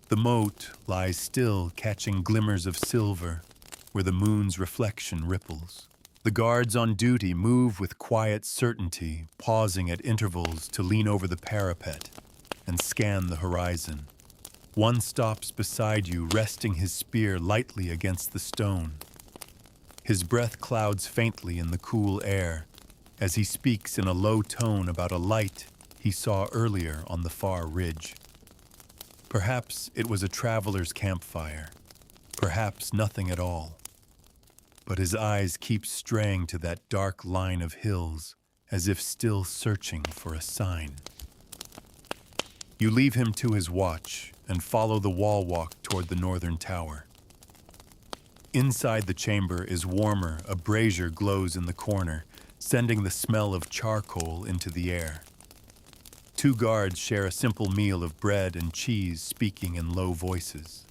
The moat lies still, catching glimmers of silver where the moon's reflection ripples. The guards on duty move with quiet certainty, pausing at intervals to lean over the parapet and scan the horizon. One stops beside you, resting his spear lightly against the stone. His breath clouds faintly in the cool air as he speaks in a low tone about a light he saw earlier on the far ridge. Perhaps it was a traveler's campfire, perhaps nothing at all. But his eyes keep straying to that dark line of hills as if still searching for a sign. You leave him to his watch and follow the wall walk toward the northern tower. Inside the chamber is warmer, a brazier glows in the corner, sending the smell of charcoal into the air. Two guards share a simple meal of bread and cheese, speaking in low voices.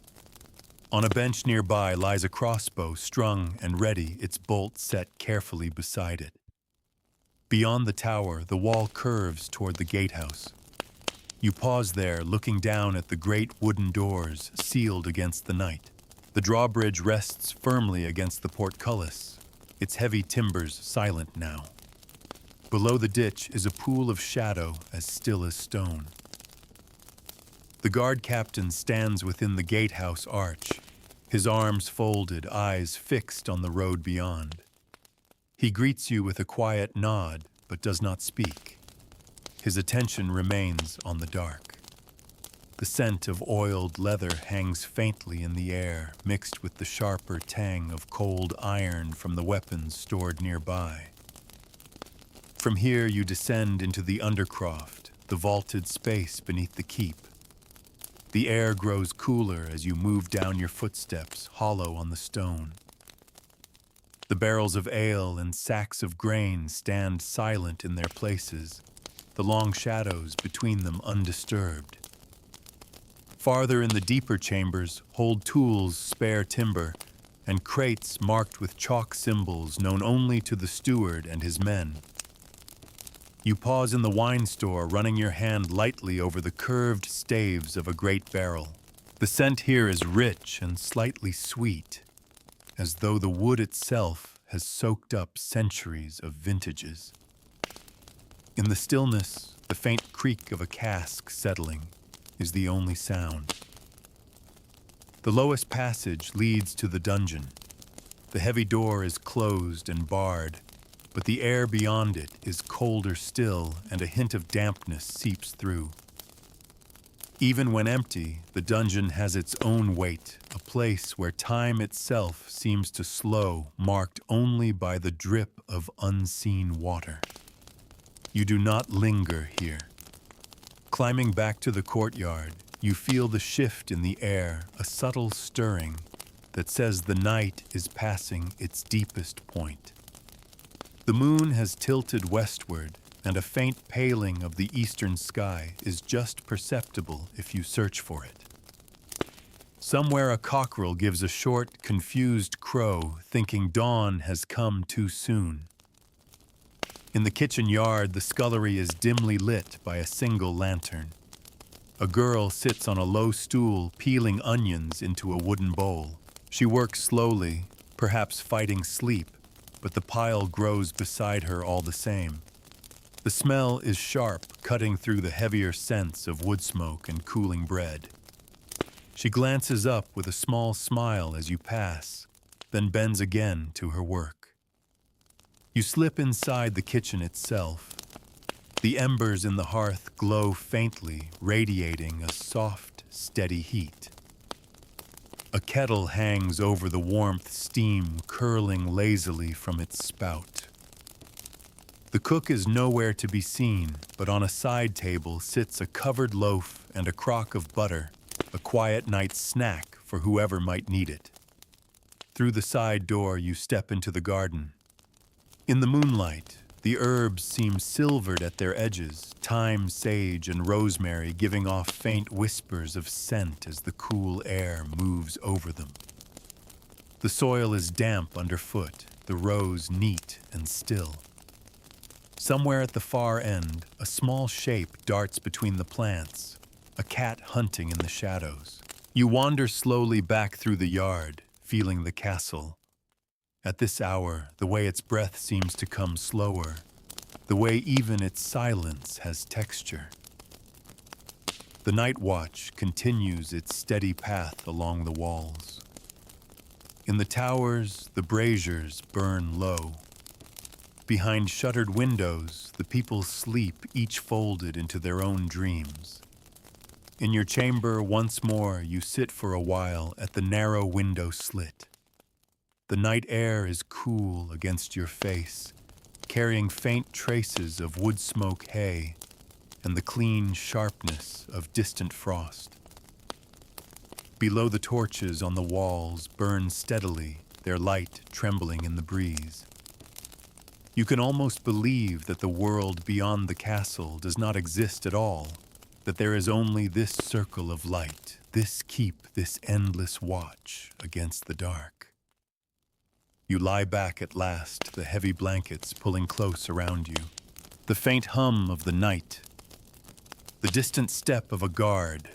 On a bench nearby lies a crossbow, strung and ready, its bolt set carefully beside it. Beyond the tower, the wall curves toward the gatehouse. You pause there, looking down at the great wooden doors sealed against the night. The drawbridge rests firmly against the portcullis, its heavy timbers silent now. Below the ditch is a pool of shadow as still as stone. The guard captain stands within the gatehouse arch, his arms folded, eyes fixed on the road beyond. He greets you with a quiet nod, but does not speak. His attention remains on the dark. The scent of oiled leather hangs faintly in the air, mixed with the sharper tang of cold iron from the weapons stored nearby. From here you descend into the undercroft, the vaulted space beneath the keep. The air grows cooler as you move down your footsteps, hollow on the stone. The barrels of ale and sacks of grain stand silent in their places, the long shadows between them undisturbed. Farther in the deeper chambers hold tools, spare timber, and crates marked with chalk symbols known only to the steward and his men. You pause in the wine store, running your hand lightly over the curved staves of a great barrel. The scent here is rich and slightly sweet, as though the wood itself has soaked up centuries of vintages. In the stillness, the faint creak of a cask settling is the only sound. The lowest passage leads to the dungeon. The heavy door is closed and barred, but the air beyond it is colder still, and a hint of dampness seeps through. Even when empty, the dungeon has its own weight, a place where time itself seems to slow, marked only by the drip of unseen water. You do not linger here. Climbing back to the courtyard, you feel the shift in the air, a subtle stirring that says the night is passing its deepest point. The moon has tilted westward, and a faint paling of the eastern sky is just perceptible if you search for it. Somewhere a cockerel gives a short, confused crow, thinking dawn has come too soon. In the kitchen yard, the scullery is dimly lit by a single lantern. A girl sits on a low stool, peeling onions into a wooden bowl. She works slowly, perhaps fighting sleep, but the pile grows beside her all the same. The smell is sharp, cutting through the heavier scents of wood smoke and cooling bread. She glances up with a small smile as you pass, then bends again to her work. You slip inside the kitchen itself. The embers in the hearth glow faintly, radiating a soft, steady heat. A kettle hangs over the warmth, steam curling lazily from its spout. The cook is nowhere to be seen, but on a side table sits a covered loaf and a crock of butter, a quiet night's snack for whoever might need it. Through the side door, you step into the garden. In the moonlight, the herbs seem silvered at their edges, thyme, sage, and rosemary giving off faint whispers of scent as the cool air moves over them. The soil is damp underfoot, the rows neat and still. Somewhere at the far end, a small shape darts between the plants, a cat hunting in the shadows. You wander slowly back through the yard, feeling the castle. At this hour, the way its breath seems to come slower, the way even its silence has texture. The night watch continues its steady path along the walls. In the towers, the braziers burn low. Behind shuttered windows, the people sleep, each folded into their own dreams. In your chamber, once more, you sit for a while at the narrow window slit. The night air is cool against your face, carrying faint traces of wood smoke hay and the clean sharpness of distant frost. Below, the torches on the walls burn steadily, their light trembling in the breeze. You can almost believe that the world beyond the castle does not exist at all, that there is only this circle of light, this keep, this endless watch against the dark. You lie back at last, the heavy blankets pulling close around you. The faint hum of the night, the distant step of a guard,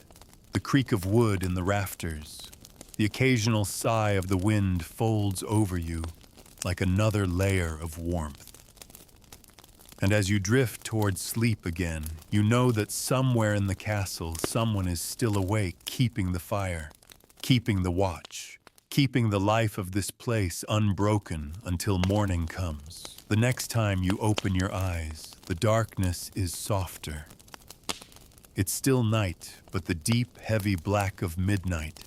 the creak of wood in the rafters, the occasional sigh of the wind folds over you like another layer of warmth. And as you drift towards sleep again, you know that somewhere in the castle someone is still awake, keeping the fire, keeping the watch, keeping the life of this place unbroken until morning comes. The next time you open your eyes, the darkness is softer. It's still night, but the deep, heavy black of midnight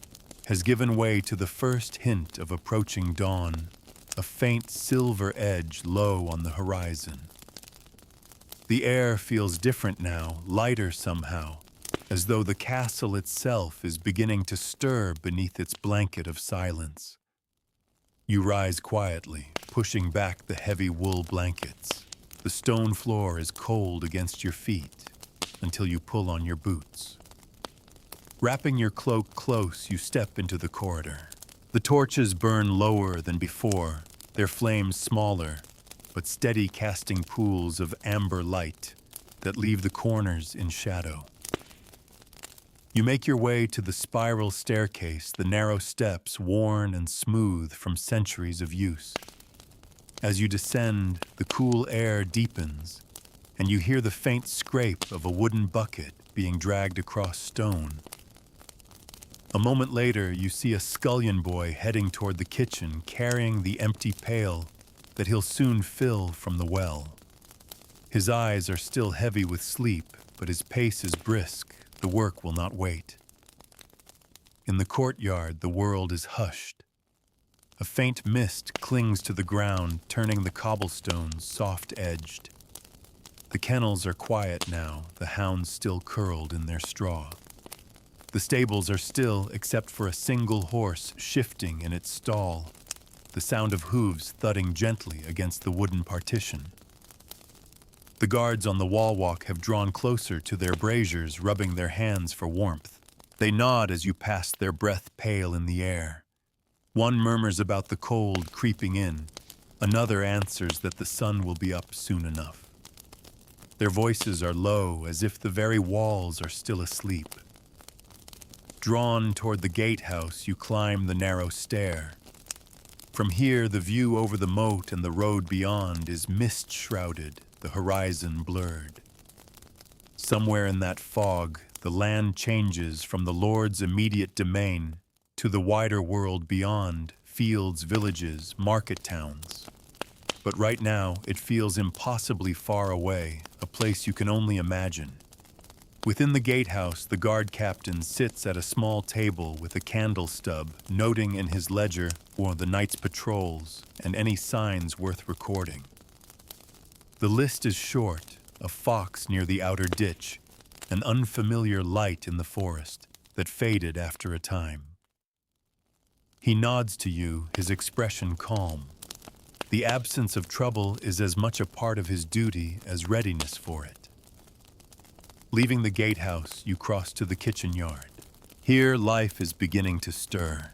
has given way to the first hint of approaching dawn, a faint silver edge low on the horizon. The air feels different now, lighter somehow, as though the castle itself is beginning to stir beneath its blanket of silence. You rise quietly, pushing back the heavy wool blankets. The stone floor is cold against your feet until you pull on your boots. Wrapping your cloak close, you step into the corridor. The torches burn lower than before, their flames smaller, but steady casting pools of amber light that leave the corners in shadow. You make your way to the spiral staircase, the narrow steps worn and smooth from centuries of use. As you descend, the cool air deepens, and you hear the faint scrape of a wooden bucket being dragged across stone. A moment later, you see a scullion boy heading toward the kitchen, carrying the empty pail that he'll soon fill from the well. His eyes are still heavy with sleep, but his pace is brisk. The work will not wait. In the courtyard, the world is hushed. A faint mist clings to the ground, turning the cobblestones soft-edged. The kennels are quiet now, the hounds still curled in their straw. The stables are still, except for a single horse shifting in its stall, the sound of hooves thudding gently against the wooden partition. The guards on the wall walk have drawn closer to their braziers, rubbing their hands for warmth. They nod as you pass, their breath pale in the air. One murmurs about the cold creeping in. Another answers that the sun will be up soon enough. Their voices are low, as if the very walls are still asleep. Drawn toward the gatehouse, you climb the narrow stair. From here, the view over the moat and the road beyond is mist-shrouded, the horizon blurred. Somewhere in that fog, the land changes from the Lord's immediate domain to the wider world beyond, fields, villages, market towns. But right now, it feels impossibly far away, a place you can only imagine. Within the gatehouse, the guard captain sits at a small table with a candle stub, noting in his ledger for the night's patrols and any signs worth recording. The list is short: a fox near the outer ditch, an unfamiliar light in the forest that faded after a time. He nods to you, his expression calm. The absence of trouble is as much a part of his duty as readiness for it. Leaving the gatehouse, you cross to the kitchen yard. Here, life is beginning to stir.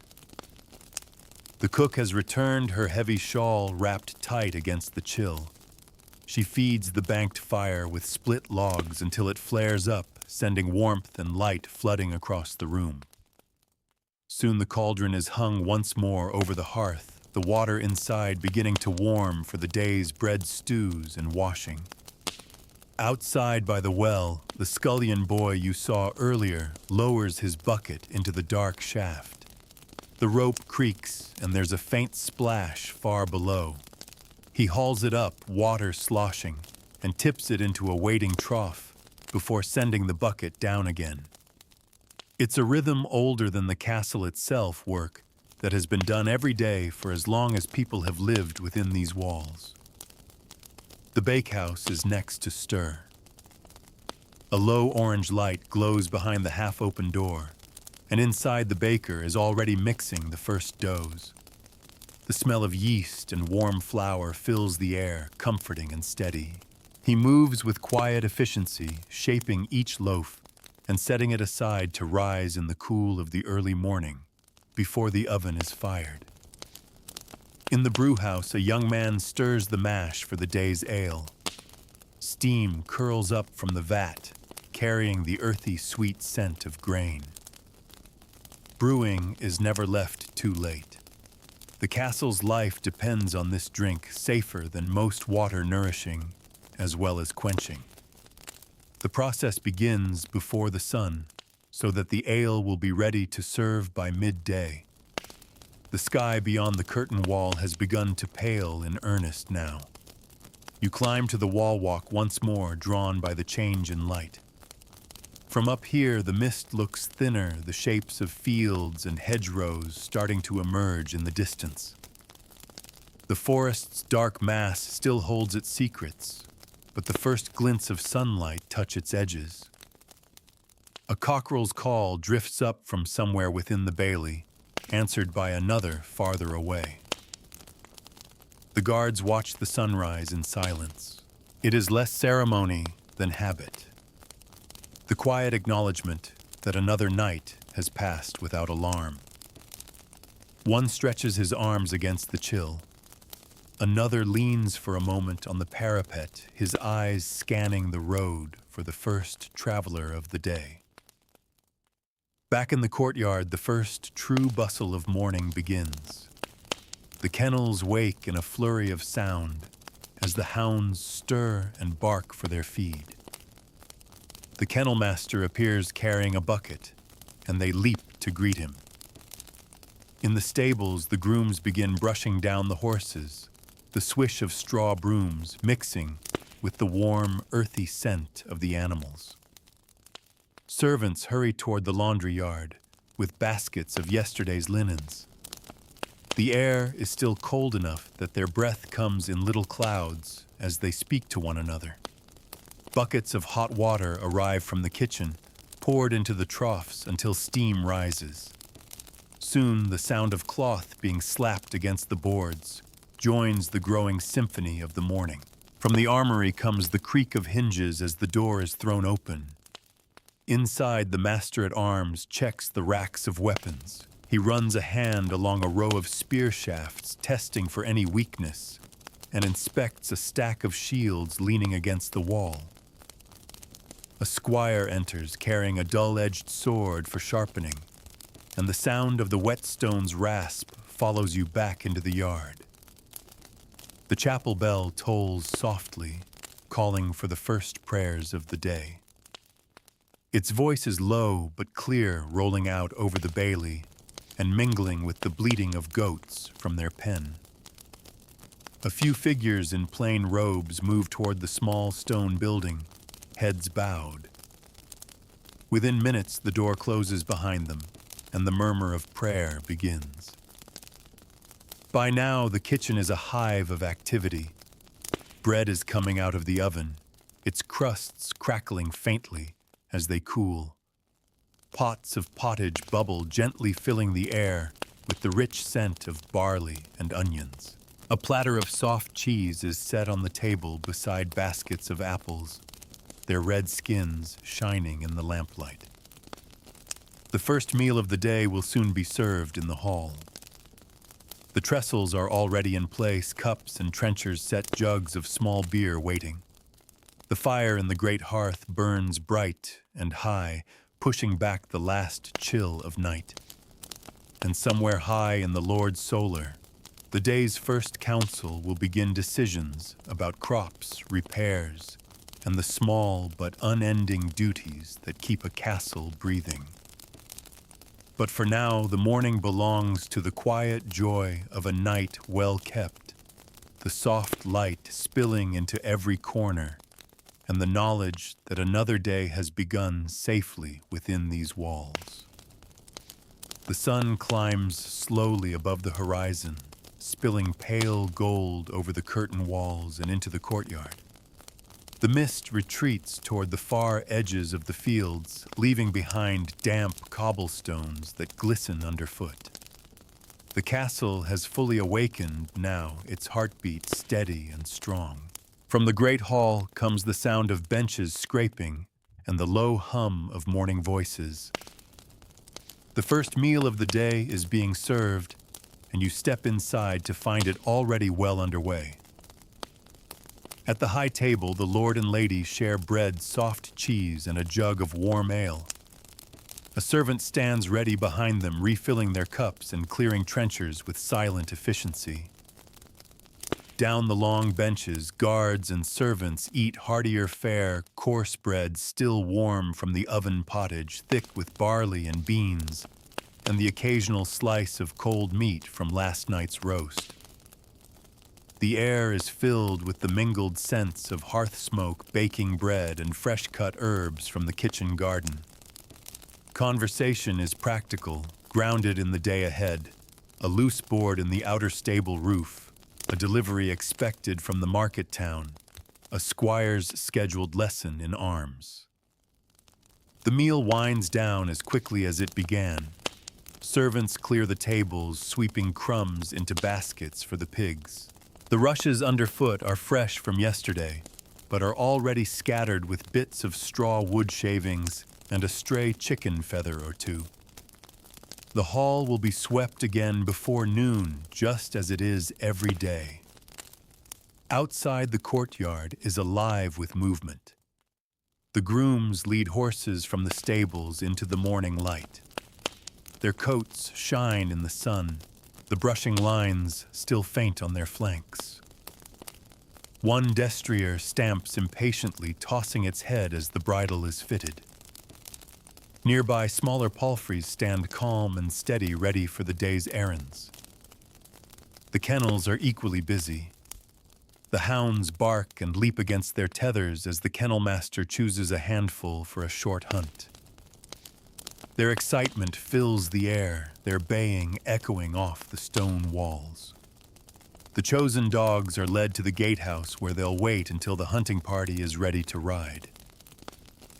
The cook has returned, her heavy shawl wrapped tight against the chill. She feeds the banked fire with split logs until it flares up, sending warmth and light flooding across the room. Soon the cauldron is hung once more over the hearth, the water inside beginning to warm for the day's bread stews and washing. Outside by the well, the scullion boy you saw earlier lowers his bucket into the dark shaft. The rope creaks, and there's a faint splash far below. He hauls it up, water sloshing, and tips it into a waiting trough before sending the bucket down again. It's a rhythm older than the castle itself, work that has been done every day for as long as people have lived within these walls. The bakehouse is next to stir. A low orange light glows behind the half-open door, and inside the baker is already mixing the first doughs. The smell of yeast and warm flour fills the air, comforting and steady. He moves with quiet efficiency, shaping each loaf and setting it aside to rise in the cool of the early morning, before the oven is fired. In the brewhouse, a young man stirs the mash for the day's ale. Steam curls up from the vat, carrying the earthy, sweet scent of grain. Brewing is never left too late. The castle's life depends on this drink, safer than most water, nourishing as well as quenching. The process begins before the sun, so that the ale will be ready to serve by midday. The sky beyond the curtain wall has begun to pale in earnest now. You climb to the wall walk once more, drawn by the change in light. From up here, the mist looks thinner, the shapes of fields and hedgerows starting to emerge in the distance. The forest's dark mass still holds its secrets, but the first glints of sunlight touch its edges. A cockerel's call drifts up from somewhere within the bailey, answered by another farther away. The guards watch the sunrise in silence. It is less ceremony than habit. The quiet acknowledgement that another night has passed without alarm. One stretches his arms against the chill. Another leans for a moment on the parapet, his eyes scanning the road for the first traveler of the day. Back in the courtyard, the first true bustle of morning begins. The kennels wake in a flurry of sound as the hounds stir and bark for their feed. The kennel master appears carrying a bucket, and they leap to greet him. In the stables, the grooms begin brushing down the horses, the swish of straw brooms mixing with the warm, earthy scent of the animals. Servants hurry toward the laundry yard with baskets of yesterday's linens. The air is still cold enough that their breath comes in little clouds as they speak to one another. Buckets of hot water arrive from the kitchen, poured into the troughs until steam rises. Soon, the sound of cloth being slapped against the boards joins the growing symphony of the morning. From the armory comes the creak of hinges as the door is thrown open. Inside, the master-at-arms checks the racks of weapons. He runs a hand along a row of spear shafts, testing for any weakness, and inspects a stack of shields leaning against the wall. A squire enters, carrying a dull-edged sword for sharpening, and the sound of the whetstone's rasp follows you back into the yard. The chapel bell tolls softly, calling for the first prayers of the day. Its voice is low but clear, rolling out over the bailey and mingling with the bleating of goats from their pen. A few figures in plain robes move toward the small stone building, heads bowed. Within minutes, the door closes behind them, and the murmur of prayer begins. By now, the kitchen is a hive of activity. Bread is coming out of the oven, its crusts crackling faintly as they cool. Pots of pottage bubble, gently filling the air with the rich scent of barley and onions. A platter of soft cheese is set on the table beside baskets of apples, their red skins shining in the lamplight. The first meal of the day will soon be served in the hall. The trestles are already in place, cups and trenchers set jugs of small beer waiting. The fire in the great hearth burns bright and high, pushing back the last chill of night. And somewhere high in the Lord's solar, the day's first council will begin decisions about crops, repairs, and the small but unending duties that keep a castle breathing. But for now, the morning belongs to the quiet joy of a night well kept, the soft light spilling into every corner, and the knowledge that another day has begun safely within these walls. The sun climbs slowly above the horizon, spilling pale gold over the curtain walls and into the courtyard. The mist retreats toward the far edges of the fields, leaving behind damp cobblestones that glisten underfoot. The castle has fully awakened now, its heartbeat steady and strong. From the great hall comes the sound of benches scraping and the low hum of morning voices. The first meal of the day is being served, and you step inside to find it already well underway. At the high table, the lord and lady share bread, soft cheese, and a jug of warm ale. A servant stands ready behind them, refilling their cups and clearing trenchers with silent efficiency. Down the long benches, guards and servants eat heartier fare, coarse bread still warm from the oven pottage, thick with barley and beans, and the occasional slice of cold meat from last night's roast. The air is filled with the mingled scents of hearth smoke, baking bread, and fresh-cut herbs from the kitchen garden. Conversation is practical, grounded in the day ahead, a loose board in the outer stable roof, a delivery expected from the market town, a squire's scheduled lesson in arms. The meal winds down as quickly as it began. Servants clear the tables, sweeping crumbs into baskets for the pigs. The rushes underfoot are fresh from yesterday, but are already scattered with bits of straw wood shavings and a stray chicken feather or two. The hall will be swept again before noon, just as it is every day. Outside the courtyard is alive with movement. The grooms lead horses from the stables into the morning light. Their coats shine in the sun, the brushing lines still faint on their flanks. One destrier stamps impatiently, tossing its head as the bridle is fitted. Nearby, smaller palfreys stand calm and steady, ready for the day's errands. The kennels are equally busy. The hounds bark and leap against their tethers as the kennel master chooses a handful for a short hunt. Their excitement fills the air, their baying echoing off the stone walls. The chosen dogs are led to the gatehouse where they'll wait until the hunting party is ready to ride.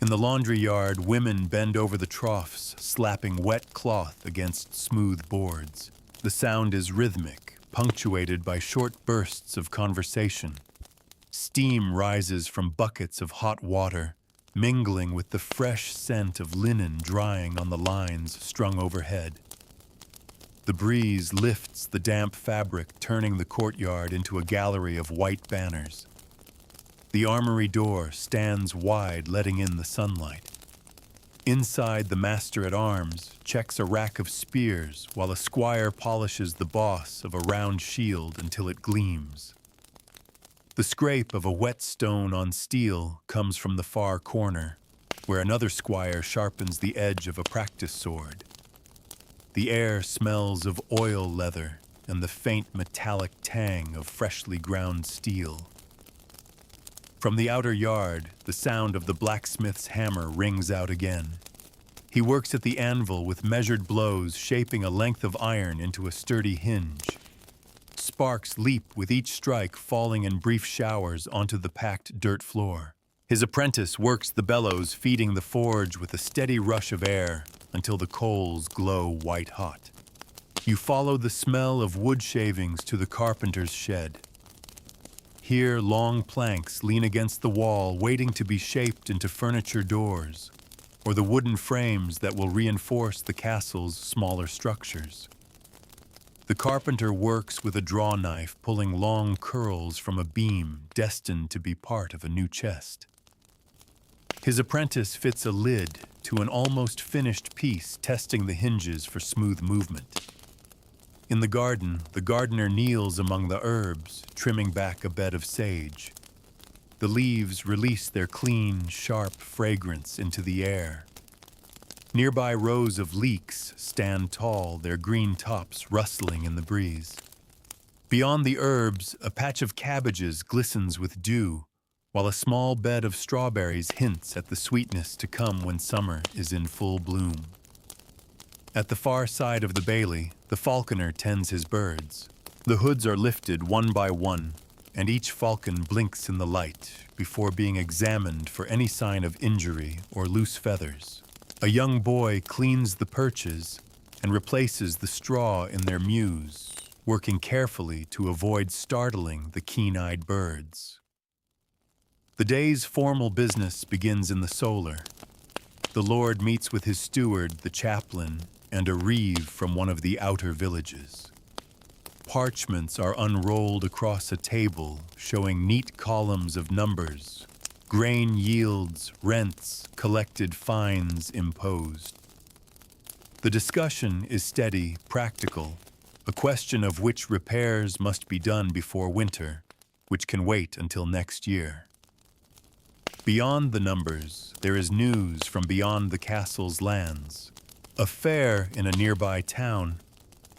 In the laundry yard, women bend over the troughs, slapping wet cloth against smooth boards. The sound is rhythmic, punctuated by short bursts of conversation. Steam rises from buckets of hot water, mingling with the fresh scent of linen drying on the lines strung overhead. The breeze lifts the damp fabric, turning the courtyard into a gallery of white banners. The armory door stands wide, letting in the sunlight. Inside, the master-at-arms checks a rack of spears while a squire polishes the boss of a round shield until it gleams. The scrape of a whetstone on steel comes from the far corner, where another squire sharpens the edge of a practice sword. The air smells of oil leather and the faint metallic tang of freshly ground steel. From the outer yard, the sound of the blacksmith's hammer rings out again. He works at the anvil with measured blows, shaping a length of iron into a sturdy hinge. Sparks leap with each strike, falling in brief showers onto the packed dirt floor. His apprentice works the bellows, feeding the forge with a steady rush of air until the coals glow white-hot. You follow the smell of wood shavings to the carpenter's shed. Here, long planks lean against the wall, waiting to be shaped into furniture doors, or the wooden frames that will reinforce the castle's smaller structures. The carpenter works with a draw knife, pulling long curls from a beam destined to be part of a new chest. His apprentice fits a lid to an almost finished piece, testing the hinges for smooth movement. In the garden, the gardener kneels among the herbs, trimming back a bed of sage. The leaves release their clean, sharp fragrance into the air. Nearby rows of leeks stand tall, their green tops rustling in the breeze. Beyond the herbs, a patch of cabbages glistens with dew, while a small bed of strawberries hints at the sweetness to come when summer is in full bloom. At the far side of the bailey, the falconer tends his birds. The hoods are lifted one by one, and each falcon blinks in the light before being examined for any sign of injury or loose feathers. A young boy cleans the perches and replaces the straw in their mews, working carefully to avoid startling the keen-eyed birds. The day's formal business begins in the solar. The Lord meets with his steward, the chaplain, and a reeve from one of the outer villages. Parchments are unrolled across a table, showing neat columns of numbers, grain yields, rents, collected fines imposed. The discussion is steady, practical, a question of which repairs must be done before winter, which can wait until next year. Beyond the numbers, there is news from beyond the castle's lands. A fair in a nearby town,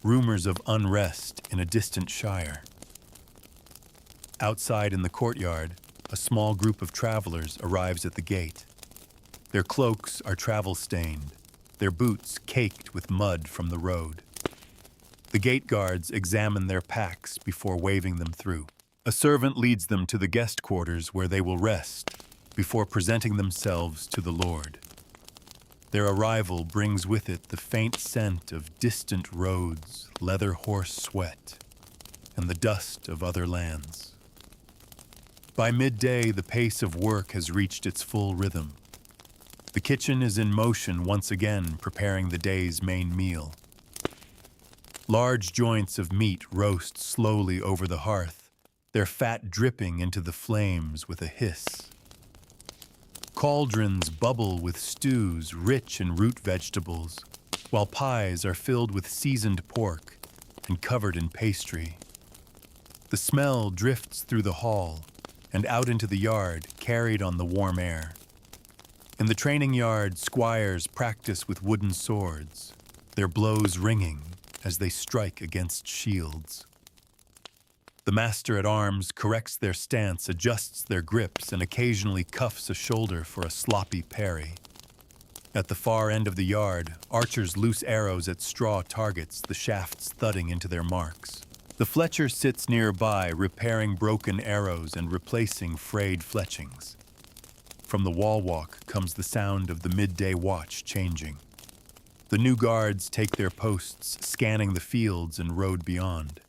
rumors of unrest in a distant shire. Outside in the courtyard, a small group of travelers arrives at the gate. Their cloaks are travel-stained, their boots caked with mud from the road. The gate guards examine their packs before waving them through. A servant leads them to the guest quarters where they will rest before presenting themselves to the Lord. Their arrival brings with it the faint scent of distant roads, leather horse sweat, and the dust of other lands. By midday, the pace of work has reached its full rhythm. The kitchen is in motion once again, preparing the day's main meal. Large joints of meat roast slowly over the hearth, their fat dripping into the flames with a hiss. Cauldrons bubble with stews rich in root vegetables, while pies are filled with seasoned pork and covered in pastry. The smell drifts through the hall and out into the yard, carried on the warm air. In the training yard, squires practice with wooden swords, their blows ringing as they strike against shields. The master-at-arms corrects their stance, adjusts their grips, and occasionally cuffs a shoulder for a sloppy parry. At the far end of the yard, archers loose arrows at straw targets, the shafts thudding into their marks. The fletcher sits nearby, repairing broken arrows and replacing frayed fletchings. From the wall walk comes the sound of the midday watch changing. The new guards take their posts, scanning the fields and road beyond.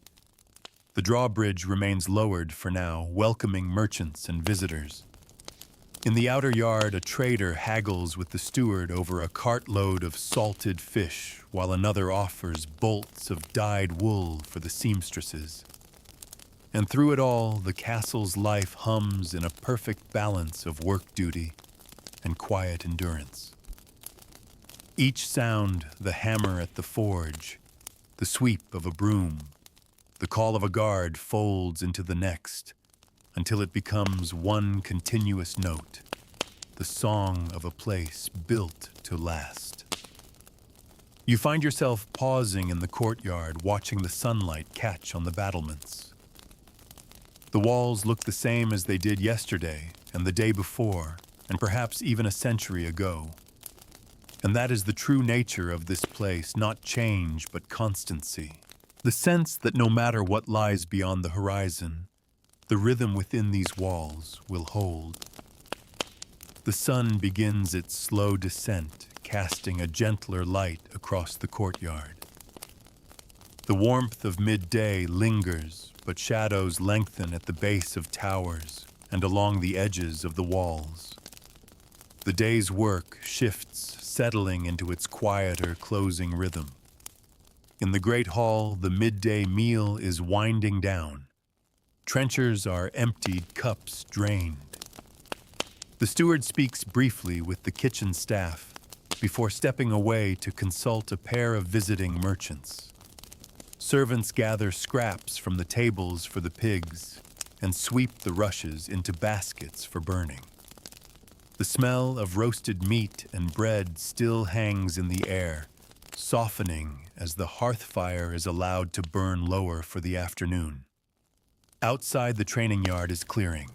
The drawbridge remains lowered for now, welcoming merchants and visitors. In the outer yard, a trader haggles with the steward over a cartload of salted fish, while another offers bolts of dyed wool for the seamstresses. And through it all, the castle's life hums in a perfect balance of work duty and quiet endurance. Each sound, the hammer at the forge, the sweep of a broom, the call of a guard folds into the next, until it becomes one continuous note, the song of a place built to last. You find yourself pausing in the courtyard, watching the sunlight catch on the battlements. The walls look the same as they did yesterday and the day before, and perhaps even a century ago. And that is the true nature of this place, not change but constancy. The sense that no matter what lies beyond the horizon, the rhythm within these walls will hold. The sun begins its slow descent, casting a gentler light across the courtyard. The warmth of midday lingers, but shadows lengthen at the base of towers and along the edges of the walls. The day's work shifts, settling into its quieter closing rhythm. In the great hall, the midday meal is winding down. Trenchers are emptied, cups drained. The steward speaks briefly with the kitchen staff before stepping away to consult a pair of visiting merchants. Servants gather scraps from the tables for the pigs and sweep the rushes into baskets for burning. The smell of roasted meat and bread still hangs in the air, softening as the hearth fire is allowed to burn lower for the afternoon. Outside the training yard is clearing.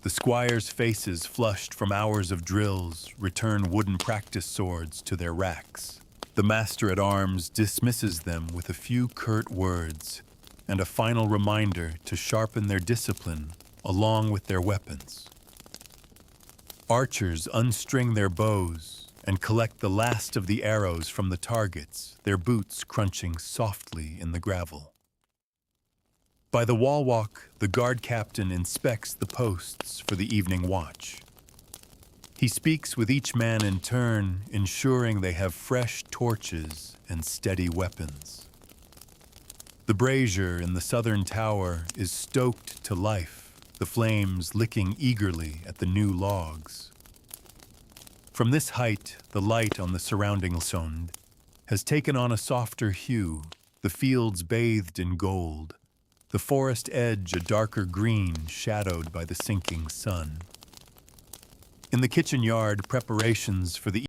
The squires' faces, flushed from hours of drills, return wooden practice swords to their racks. The master-at-arms dismisses them with a few curt words and a final reminder to sharpen their discipline along with their weapons. Archers unstring their bows and collect the last of the arrows from the targets, their boots crunching softly in the gravel. By the wall walk, the guard captain inspects the posts for the evening watch. He speaks with each man in turn, ensuring they have fresh torches and steady weapons. The brazier in the southern tower is stoked to life, the flames licking eagerly at the new logs. From this height, the light on the surrounding Sund has taken on a softer hue, the fields bathed in gold, the forest edge a darker green shadowed by the sinking sun. In the kitchen yard, preparations for the